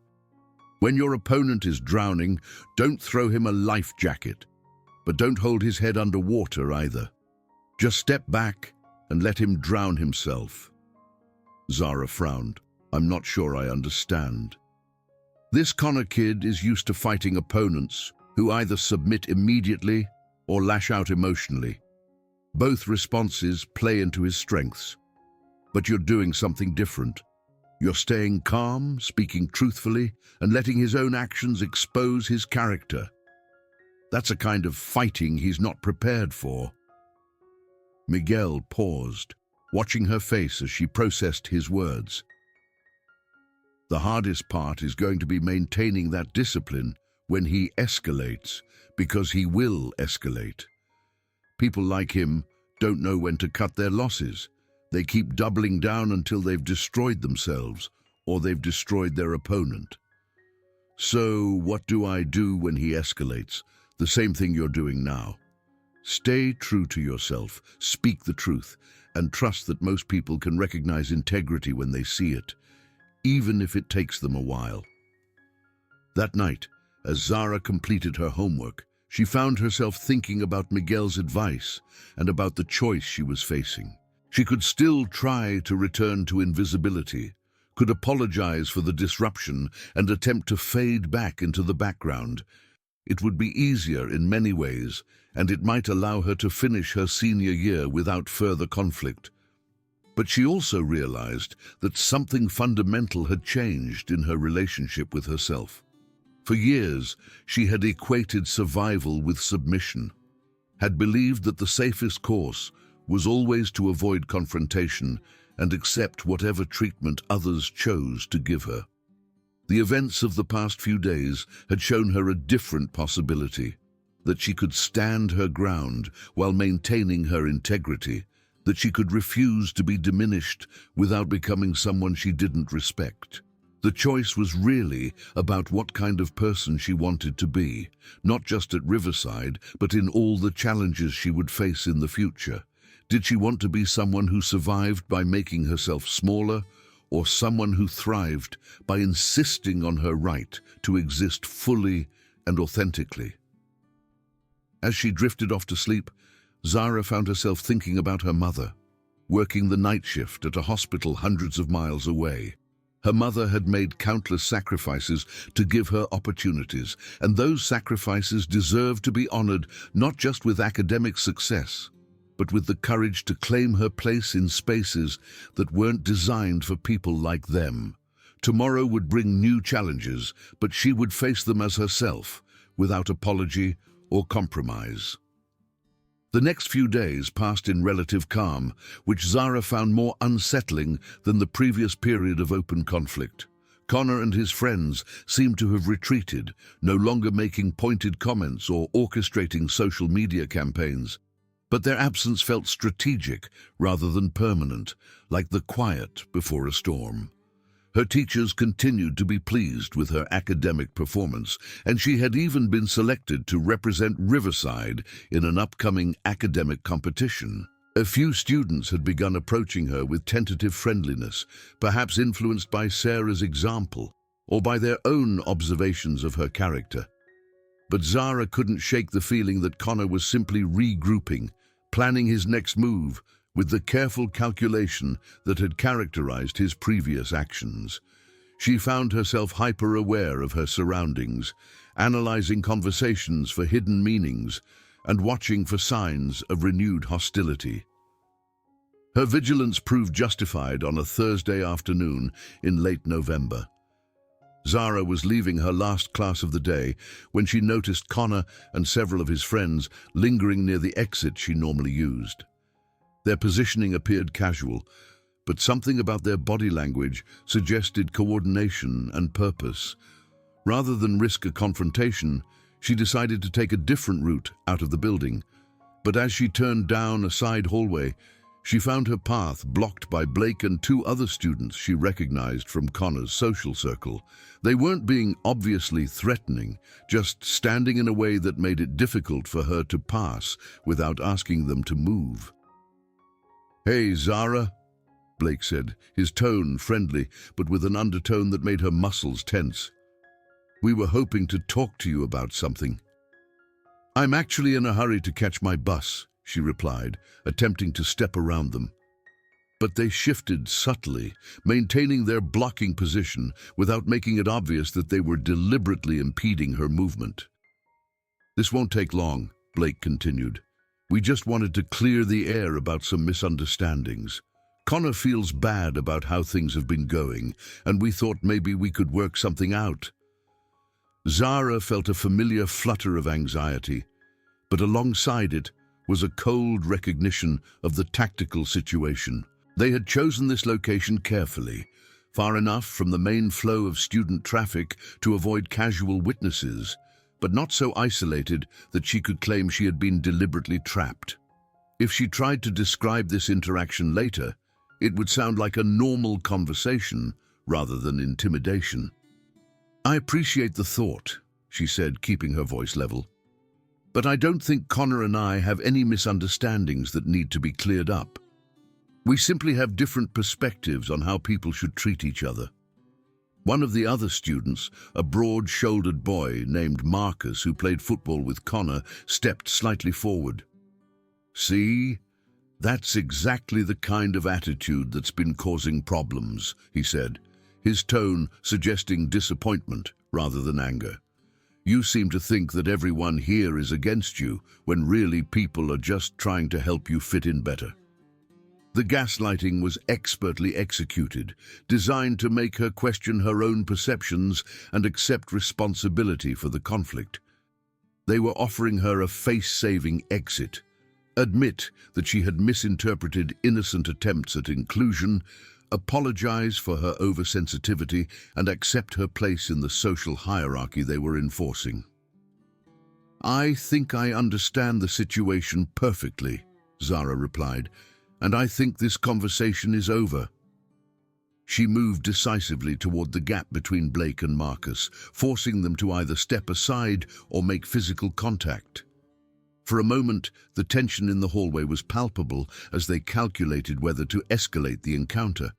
When your opponent is drowning, don't throw him a life jacket, but don't hold his head under water either. Just step back and let him drown himself." Zara frowned. "I'm not sure I understand." "This Connor kid is used to fighting opponents who either submit immediately or lash out emotionally. Both responses play into his strengths. But you're doing something different. You're staying calm, speaking truthfully, and letting his own actions expose his character. That's a kind of fighting he's not prepared for." Miguel paused, watching her face as she processed his words. "The hardest part is going to be maintaining that discipline when he escalates, because he will escalate. People like him don't know when to cut their losses. They keep doubling down until they've destroyed themselves or they've destroyed their opponent. So what do I do when he escalates? The same thing you're doing now. Stay true to yourself, speak the truth, and trust that most people can recognize integrity when they see it, even if it takes them a while." That night, as Zara completed her homework, she found herself thinking about Miguel's advice and about the choice she was facing. She could still try to return to invisibility, could apologize for the disruption and attempt to fade back into the background. It would be easier in many ways, and it might allow her to finish her senior year without further conflict. But she also realized that something fundamental had changed in her relationship with herself. For years, she had equated survival with submission, had believed that the safest course was always to avoid confrontation and accept whatever treatment others chose to give her. The events of the past few days had shown her a different possibility, that she could stand her ground while maintaining her integrity, that she could refuse to be diminished without becoming someone she didn't respect. The choice was really about what kind of person she wanted to be, not just at Riverside, but in all the challenges she would face in the future. Did she want to be someone who survived by making herself smaller, or someone who thrived by insisting on her right to exist fully and authentically? As she drifted off to sleep, Zara found herself thinking about her mother, working the night shift at a hospital hundreds of miles away. Her mother had made countless sacrifices to give her opportunities, and those sacrifices deserved to be honored not just with academic success, but with the courage to claim her place in spaces that weren't designed for people like them. Tomorrow would bring new challenges, but she would face them as herself, without apology or compromise. The next few days passed in relative calm, which Zara found more unsettling than the previous period of open conflict. Connor and his friends seemed to have retreated, no longer making pointed comments or orchestrating social media campaigns. But their absence felt strategic rather than permanent, like the quiet before a storm. Her teachers continued to be pleased with her academic performance, and she had even been selected to represent Riverside in an upcoming academic competition. A few students had begun approaching her with tentative friendliness, perhaps influenced by Sarah's example or by their own observations of her character. But Zara couldn't shake the feeling that Connor was simply regrouping, planning his next move with the careful calculation that had characterized his previous actions. She found herself hyper-aware of her surroundings, analyzing conversations for hidden meanings and watching for signs of renewed hostility. Her vigilance proved justified on a Thursday afternoon in late November. Zara was leaving her last class of the day when she noticed Connor and several of his friends lingering near the exit she normally used. Their positioning appeared casual, but something about their body language suggested coordination and purpose. Rather than risk a confrontation, she decided to take a different route out of the building. But as she turned down a side hallway, she found her path blocked by Blake and two other students she recognized from Connor's social circle. They weren't being obviously threatening, just standing in a way that made it difficult for her to pass without asking them to move. "Hey, Zara," Blake said, his tone friendly, but with an undertone that made her muscles tense. "We were hoping to talk to you about something." "I'm actually in a hurry to catch my bus," she replied, attempting to step around them. But they shifted subtly, maintaining their blocking position without making it obvious that they were deliberately impeding her movement. "This won't take long," Blake continued. "We just wanted to clear the air about some misunderstandings. Connor feels bad about how things have been going, and we thought maybe we could work something out." Zara felt a familiar flutter of anxiety, but alongside it was a cold recognition of the tactical situation. They had chosen this location carefully, far enough from the main flow of student traffic to avoid casual witnesses, but not so isolated that she could claim she had been deliberately trapped. If she tried to describe this interaction later, it would sound like a normal conversation rather than intimidation. "I appreciate the thought," she said, keeping her voice level. "But I don't think Connor and I have any misunderstandings that need to be cleared up. We simply have different perspectives on how people should treat each other." One of the other students, a broad-shouldered boy named Marcus who played football with Connor, stepped slightly forward. "See? That's exactly the kind of attitude that's been causing problems," he said, his tone suggesting disappointment rather than anger. "You seem to think that everyone here is against you, when really people are just trying to help you fit in better." The gaslighting was expertly executed, designed to make her question her own perceptions and accept responsibility for the conflict. They were offering her a face-saving exit. Admit that she had misinterpreted innocent attempts at inclusion, apologize for her oversensitivity, and accept her place in the social hierarchy they were enforcing. "I think I understand the situation perfectly," Zara replied, "and I think this conversation is over." She moved decisively toward the gap between Blake and Marcus, forcing them to either step aside or make physical contact. For a moment, the tension in the hallway was palpable as they calculated whether to escalate the encounter.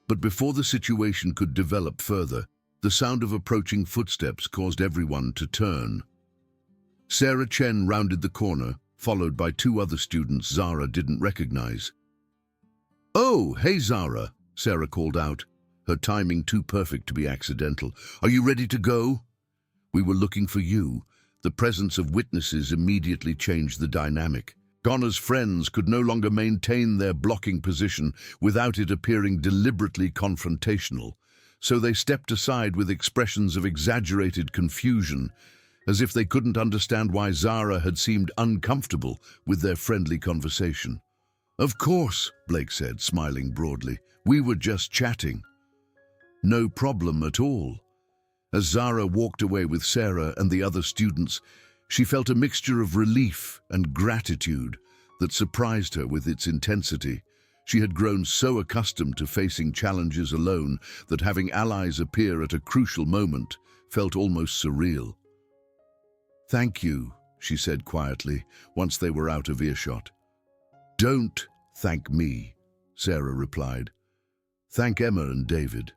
But before the situation could develop further, the sound of approaching footsteps caused everyone to turn. Sarah Chen rounded the corner, followed by two other students Zara didn't recognize. "Oh, hey Zara," Sarah called out, her timing too perfect to be accidental. "Are you ready to go? We were looking for you." The presence of witnesses immediately changed the dynamic. Connor's friends could no longer maintain their blocking position without it appearing deliberately confrontational, so they stepped aside with expressions of exaggerated confusion, as if they couldn't understand why Zara had seemed uncomfortable with their friendly conversation. "Of course," Blake said, smiling broadly. "We were just chatting." "No problem at all." As Zara walked away with Sarah and the other students, she felt a mixture of relief and gratitude that surprised her with its intensity. She had grown so accustomed to facing challenges alone that having allies appear at a crucial moment felt almost surreal. "Thank you," she said quietly, once they were out of earshot. "Don't thank me," Sarah replied. "Thank Emma and David.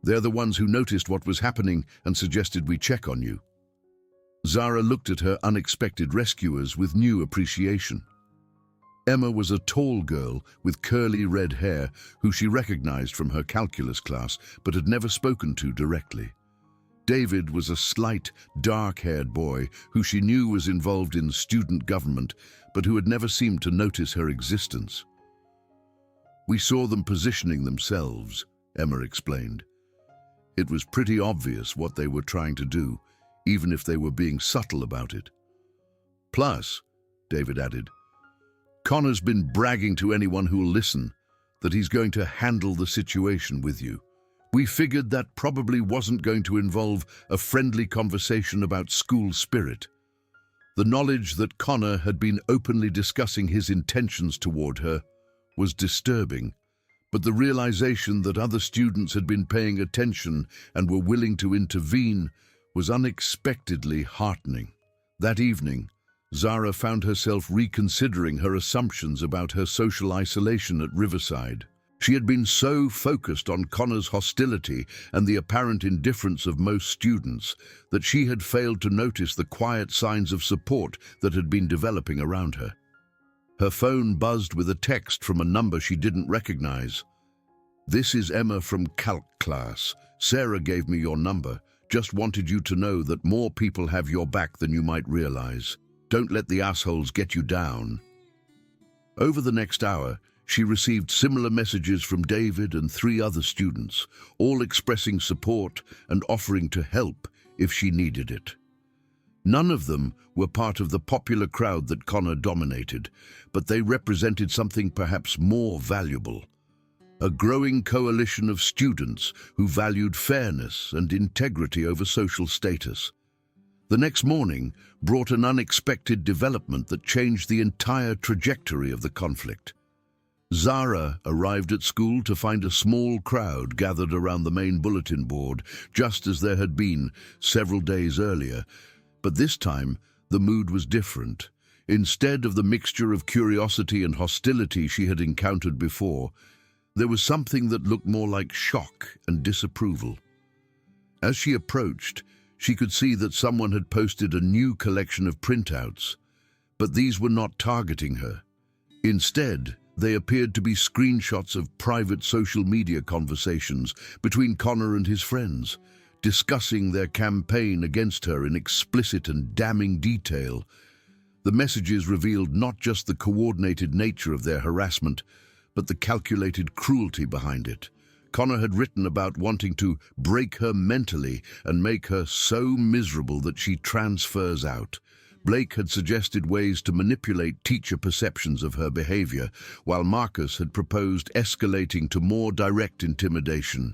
They're the ones who noticed what was happening and suggested we check on you." Zara looked at her unexpected rescuers with new appreciation. Emma was a tall girl with curly red hair who she recognized from her calculus class but had never spoken to directly. David was a slight, dark-haired boy who she knew was involved in student government but who had never seemed to notice her existence. "We saw them positioning themselves," Emma explained. "It was pretty obvious what they were trying to do, even if they were being subtle about it. Plus," David added, "Connor's been bragging to anyone who'll listen that he's going to handle the situation with you. We figured that probably wasn't going to involve a friendly conversation about school spirit." The knowledge that Connor had been openly discussing his intentions toward her was disturbing, but the realization that other students had been paying attention and were willing to intervene was unexpectedly heartening. That evening, Zara found herself reconsidering her assumptions about her social isolation at Riverside. She had been so focused on Connor's hostility and the apparent indifference of most students that she had failed to notice the quiet signs of support that had been developing around her. Her phone buzzed with a text from a number she didn't recognize. "This is Emma from Calc class. Sarah gave me your number. Just wanted you to know that more people have your back than you might realize. Don't let the assholes get you down." Over the next hour, she received similar messages from David and 3 other students, all expressing support and offering to help if she needed it. None of them were part of the popular crowd that Connor dominated, but they represented something perhaps more valuable: a growing coalition of students who valued fairness and integrity over social status. The next morning brought an unexpected development that changed the entire trajectory of the conflict. Zara arrived at school to find a small crowd gathered around the main bulletin board, just as there had been several days earlier. But this time, the mood was different. Instead of the mixture of curiosity and hostility she had encountered before, there was something that looked more like shock and disapproval. As she approached, she could see that someone had posted a new collection of printouts, but these were not targeting her. Instead, they appeared to be screenshots of private social media conversations between Connor and his friends, discussing their campaign against her in explicit and damning detail. The messages revealed not just the coordinated nature of their harassment, but the calculated cruelty behind it. Connor had written about wanting to break her mentally and make her so miserable that she transfers out. Blake had suggested ways to manipulate teacher perceptions of her behavior, while Marcus had proposed escalating to more direct intimidation.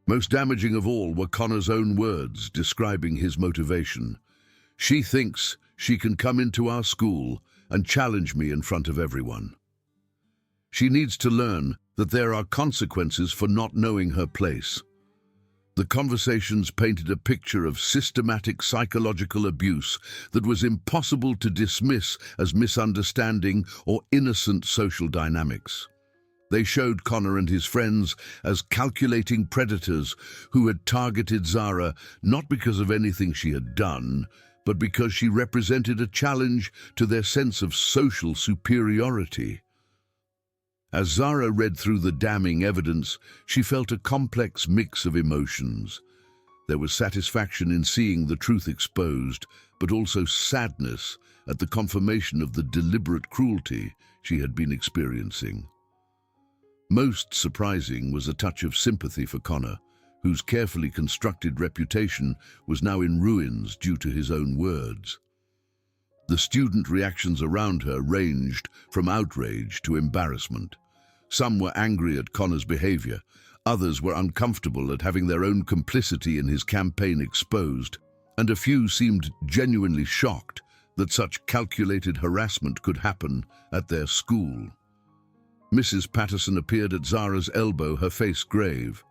Most damaging of all were Connor's own words describing his motivation. "She thinks she can come into our school and challenge me in front of everyone. She needs to learn that there are consequences for not knowing her place." The conversations painted a picture of systematic psychological abuse that was impossible to dismiss as misunderstanding or innocent social dynamics. They showed Connor and his friends as calculating predators who had targeted Zara not because of anything she had done, but because she represented a challenge to their sense of social superiority. As Zara read through the damning evidence, she felt a complex mix of emotions. There was satisfaction in seeing the truth exposed, but also sadness at the confirmation of the deliberate cruelty she had been experiencing. Most surprising was a touch of sympathy for Connor, whose carefully constructed reputation was now in ruins due to his own words. The student reactions around her ranged from outrage to embarrassment. Some were angry at Connor's behavior, others were uncomfortable at having their own complicity in his campaign exposed, and a few seemed genuinely shocked that such calculated harassment could happen at their school. Mrs. Patterson appeared at Zara's elbow, her face grave.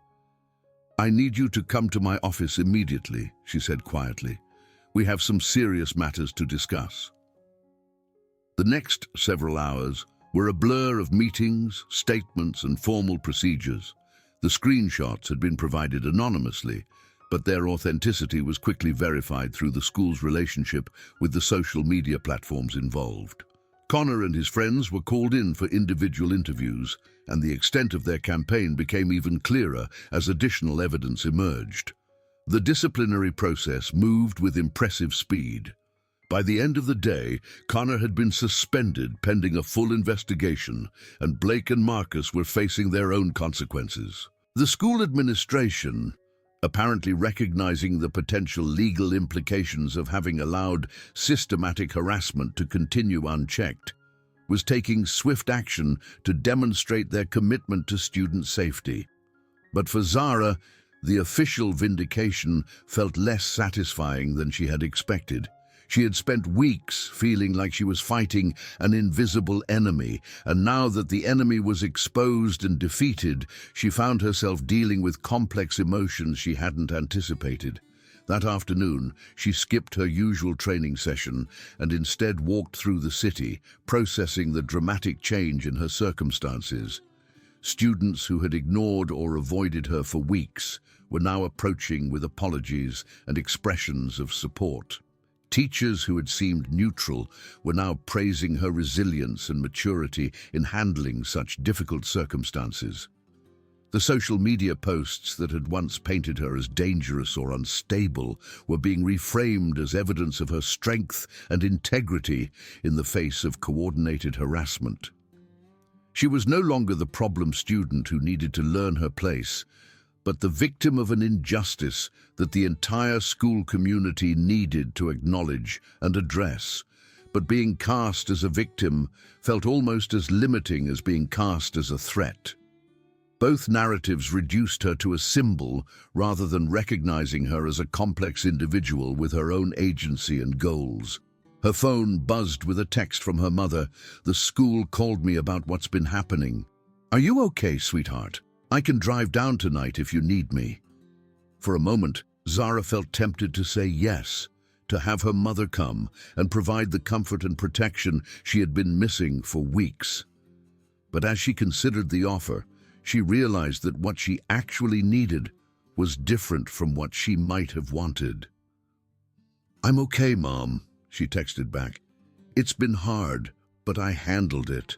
"I need you to come to my office immediately," she said quietly. "We have some serious matters to discuss." The next several hours were a blur of meetings, statements, and formal procedures. The screenshots had been provided anonymously, but their authenticity was quickly verified through the school's relationship with the social media platforms involved. Connor and his friends were called in for individual interviews, and the extent of their campaign became even clearer as additional evidence emerged. The disciplinary process moved with impressive speed. By the end of the day, Connor had been suspended pending a full investigation, and Blake and Marcus were facing their own consequences. The school administration, apparently recognizing the potential legal implications of having allowed systematic harassment to continue unchecked, was taking swift action to demonstrate their commitment to student safety. But for Zara, the official vindication felt less satisfying than she had expected. She had spent weeks feeling like she was fighting an invisible enemy, and now that the enemy was exposed and defeated, she found herself dealing with complex emotions she hadn't anticipated. That afternoon, she skipped her usual training session and instead walked through the city, processing the dramatic change in her circumstances. Students who had ignored or avoided her for weeks were now approaching with apologies and expressions of support. Teachers who had seemed neutral were now praising her resilience and maturity in handling such difficult circumstances. The social media posts that had once painted her as dangerous or unstable were being reframed as evidence of her strength and integrity in the face of coordinated harassment. She was no longer the problem student who needed to learn her place, but the victim of an injustice that the entire school community needed to acknowledge and address. But being cast as a victim felt almost as limiting as being cast as a threat. Both narratives reduced her to a symbol rather than recognizing her as a complex individual with her own agency and goals. Her phone buzzed with a text from her mother. "The school called me about what's been happening. Are you okay, sweetheart? I can drive down tonight if you need me." For a moment, Zara felt tempted to say yes, to have her mother come and provide the comfort and protection she had been missing for weeks. But as she considered the offer, she realized that what she actually needed was different from what she might have wanted. "I'm okay, Mom," she texted back. "It's been hard, but I handled it."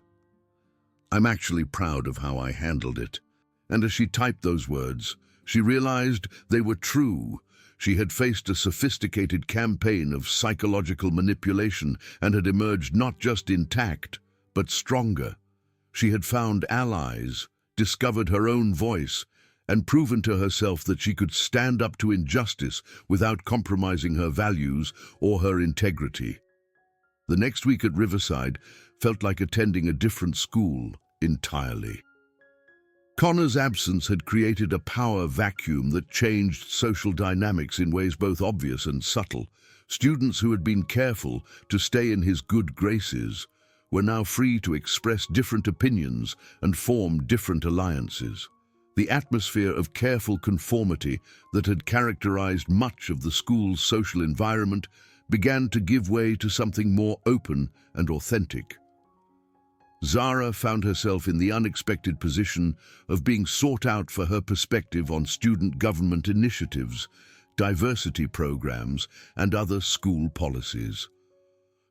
"I'm actually proud of how I handled it." And as she typed those words, she realized they were true. She had faced a sophisticated campaign of psychological manipulation and had emerged not just intact, but stronger. She had found allies, discovered her own voice, and proven to herself that she could stand up to injustice without compromising her values or her integrity. The next week at Riverside felt like attending a different school entirely. Connor's absence had created a power vacuum that changed social dynamics in ways both obvious and subtle. Students who had been careful to stay in his good graces were now free to express different opinions and form different alliances. The atmosphere of careful conformity that had characterized much of the school's social environment began to give way to something more open and authentic. Zara found herself in the unexpected position of being sought out for her perspective on student government initiatives, diversity programs, and other school policies.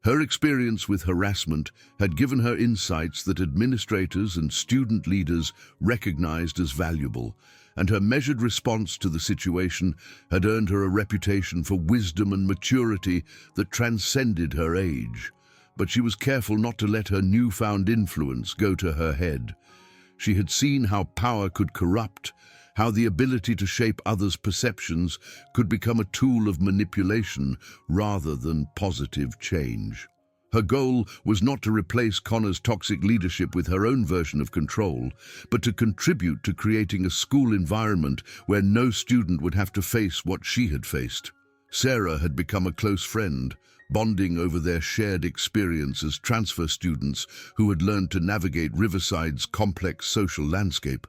Her experience with harassment had given her insights that administrators and student leaders recognized as valuable, and her measured response to the situation had earned her a reputation for wisdom and maturity that transcended her age. But she was careful not to let her newfound influence go to her head. She had seen how power could corrupt, how the ability to shape others' perceptions could become a tool of manipulation rather than positive change. Her goal was not to replace Connor's toxic leadership with her own version of control, but to contribute to creating a school environment where no student would have to face what she had faced. Sarah had become a close friend, bonding over their shared experience as transfer students who had learned to navigate Riverside's complex social landscape.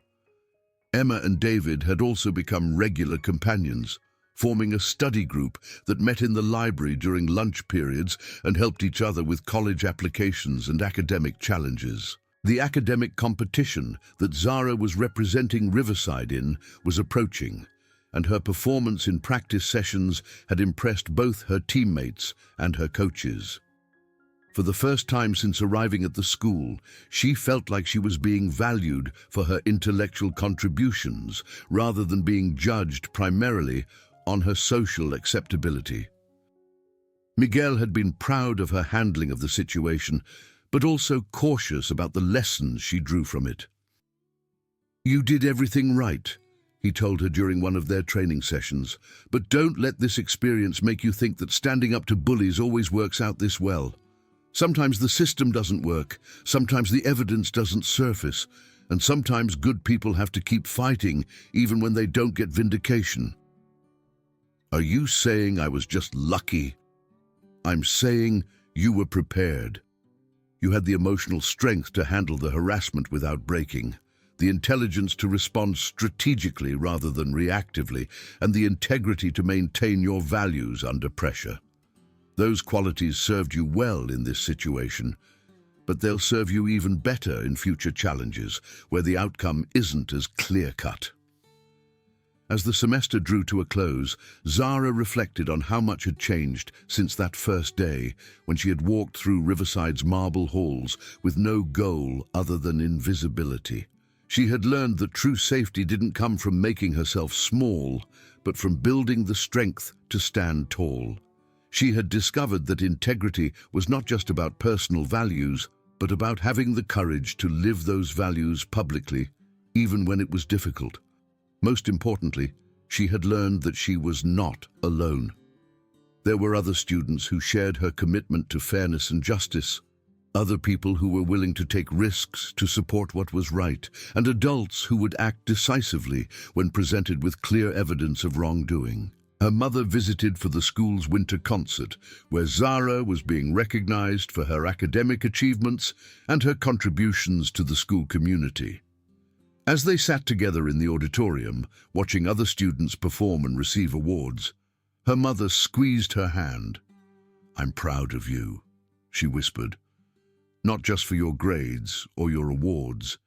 Emma and David had also become regular companions, forming a study group that met in the library during lunch periods and helped each other with college applications and academic challenges. The academic competition that Zara was representing Riverside in was approaching, and her performance in practice sessions had impressed both her teammates and her coaches. For the first time since arriving at the school, she felt like she was being valued for her intellectual contributions rather than being judged primarily on her social acceptability. Miguel had been proud of her handling of the situation, but also cautious about the lessons she drew from it. "You did everything right," he told her during one of their training sessions, "but don't let this experience make you think that standing up to bullies always works out this well. Sometimes the system doesn't work, sometimes the evidence doesn't surface, and sometimes good people have to keep fighting even when they don't get vindication. Are you saying I was just lucky? I'm saying you were prepared. You had the emotional strength to handle the harassment without breaking, the intelligence to respond strategically rather than reactively, and the integrity to maintain your values under pressure. Those qualities served you well in this situation, but they'll serve you even better in future challenges where the outcome isn't as clear-cut." As the semester drew to a close, Zara reflected on how much had changed since that first day when she had walked through Riverside's marble halls with no goal other than invisibility. She had learned that true safety didn't come from making herself small, but from building the strength to stand tall. She had discovered that integrity was not just about personal values, but about having the courage to live those values publicly, even when it was difficult. Most importantly, she had learned that she was not alone. There were other students who shared her commitment to fairness and justice, other people who were willing to take risks to support what was right, and adults who would act decisively when presented with clear evidence of wrongdoing. Her mother visited for the school's winter concert, where Zara was being recognized for her academic achievements and her contributions to the school community. As they sat together in the auditorium, watching other students perform and receive awards, her mother squeezed her hand. "I'm proud of you," she whispered, "not just for your grades or your awards,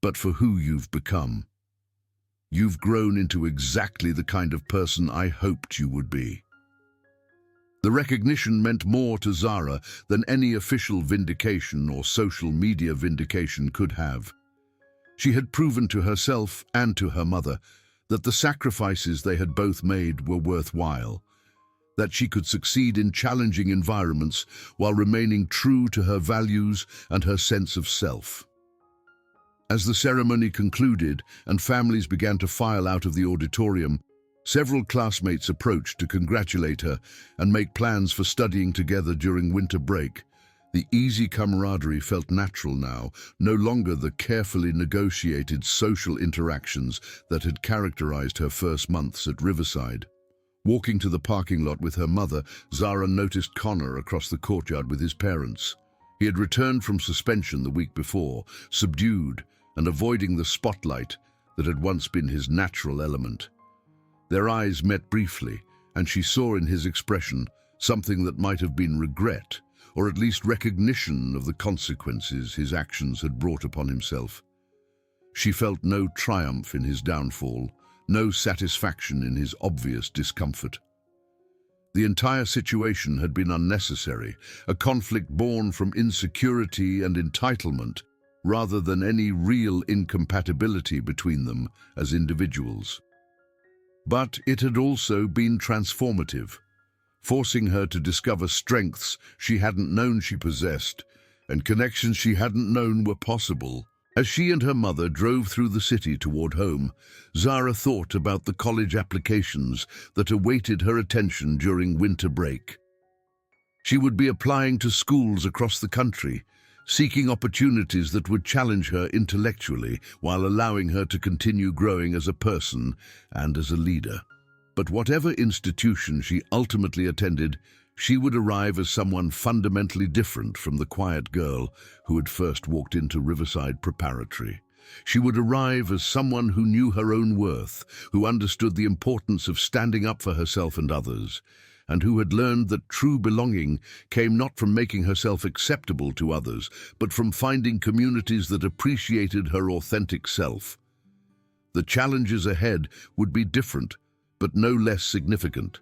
but for who you've become. You've grown into exactly the kind of person I hoped you would be." The recognition meant more to Zara than any official vindication or social media vindication could have. She had proven to herself and to her mother that the sacrifices they had both made were worthwhile, that she could succeed in challenging environments while remaining true to her values and her sense of self. As the ceremony concluded and families began to file out of the auditorium, several classmates approached to congratulate her and make plans for studying together during winter break. The easy camaraderie felt natural now, no longer the carefully negotiated social interactions that had characterized her first months at Riverside. Walking to the parking lot with her mother, Zara noticed Connor across the courtyard with his parents. He had returned from suspension the week before, subdued and avoiding the spotlight that had once been his natural element. Their eyes met briefly, and she saw in his expression something that might have been regret, or at least recognition of the consequences his actions had brought upon himself. She felt no triumph in his downfall, no satisfaction in his obvious discomfort. The entire situation had been unnecessary, a conflict born from insecurity and entitlement, rather than any real incompatibility between them as individuals. But it had also been transformative, forcing her to discover strengths she hadn't known she possessed and connections she hadn't known were possible. As she and her mother drove through the city toward home, Zara thought about the college applications that awaited her attention during winter break. She would be applying to schools across the country, seeking opportunities that would challenge her intellectually while allowing her to continue growing as a person and as a leader. But whatever institution she ultimately attended, she would arrive as someone fundamentally different from the quiet girl who had first walked into Riverside Preparatory. She would arrive as someone who knew her own worth, who understood the importance of standing up for herself and others, and who had learned that true belonging came not from making herself acceptable to others, but from finding communities that appreciated her authentic self. The challenges ahead would be different, but no less significant.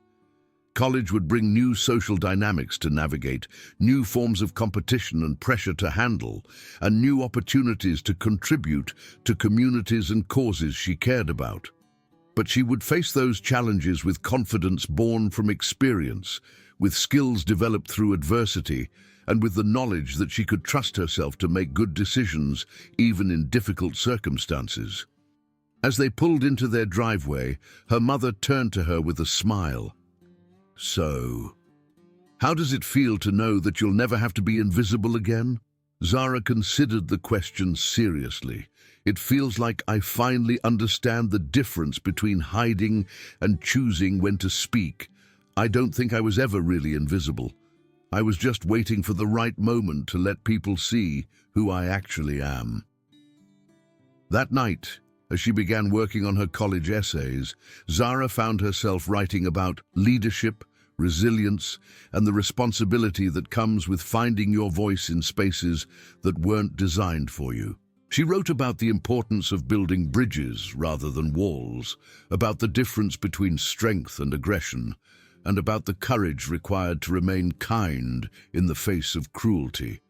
College would bring new social dynamics to navigate, new forms of competition and pressure to handle, and new opportunities to contribute to communities and causes she cared about. But she would face those challenges with confidence born from experience, with skills developed through adversity, and with the knowledge that she could trust herself to make good decisions, even in difficult circumstances. As they pulled into their driveway, her mother turned to her with a smile. "So, how does it feel to know that you'll never have to be invisible again?" Zara considered the question seriously. "It feels like I finally understand the difference between hiding and choosing when to speak. I don't think I was ever really invisible. I was just waiting for the right moment to let people see who I actually am." That night, as she began working on her college essays, Zara found herself writing about leadership, resilience, and the responsibility that comes with finding your voice in spaces that weren't designed for you. She wrote about the importance of building bridges rather than walls, about the difference between strength and aggression, and about the courage required to remain kind in the face of cruelty.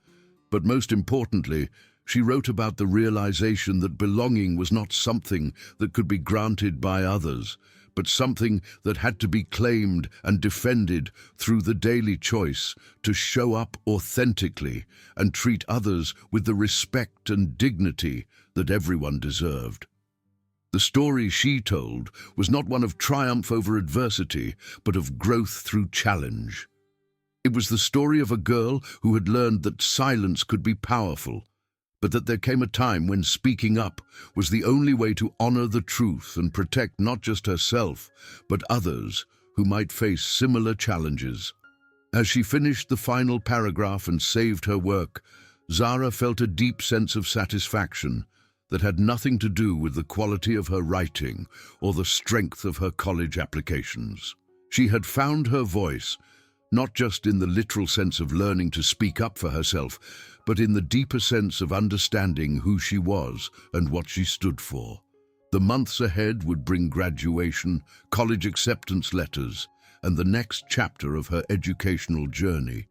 But most importantly, she wrote about the realization that belonging was not something that could be granted by others, but something that had to be claimed and defended through the daily choice to show up authentically and treat others with the respect and dignity that everyone deserved. The story she told was not one of triumph over adversity, but of growth through challenge. It was the story of a girl who had learned that silence could be powerful, but that there came a time when speaking up was the only way to honor the truth and protect not just herself, but others who might face similar challenges. As she finished the final paragraph and saved her work, Zara felt a deep sense of satisfaction that had nothing to do with the quality of her writing or the strength of her college applications. She had found her voice, not just in the literal sense of learning to speak up for herself, but in the deeper sense of understanding who she was and what she stood for. The months ahead would bring graduation, college acceptance letters, and the next chapter of her educational journey.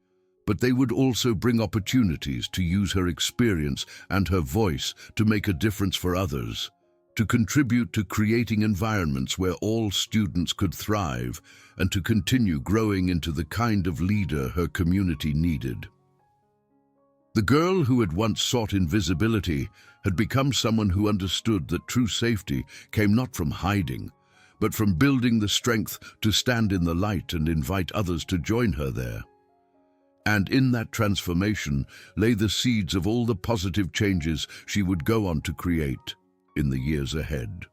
But they would also bring opportunities to use her experience and her voice to make a difference for others, to contribute to creating environments where all students could thrive, and to continue growing into the kind of leader her community needed. The girl who had once sought invisibility had become someone who understood that true safety came not from hiding, but from building the strength to stand in the light and invite others to join her there. And in that transformation lay the seeds of all the positive changes she would go on to create in the years ahead.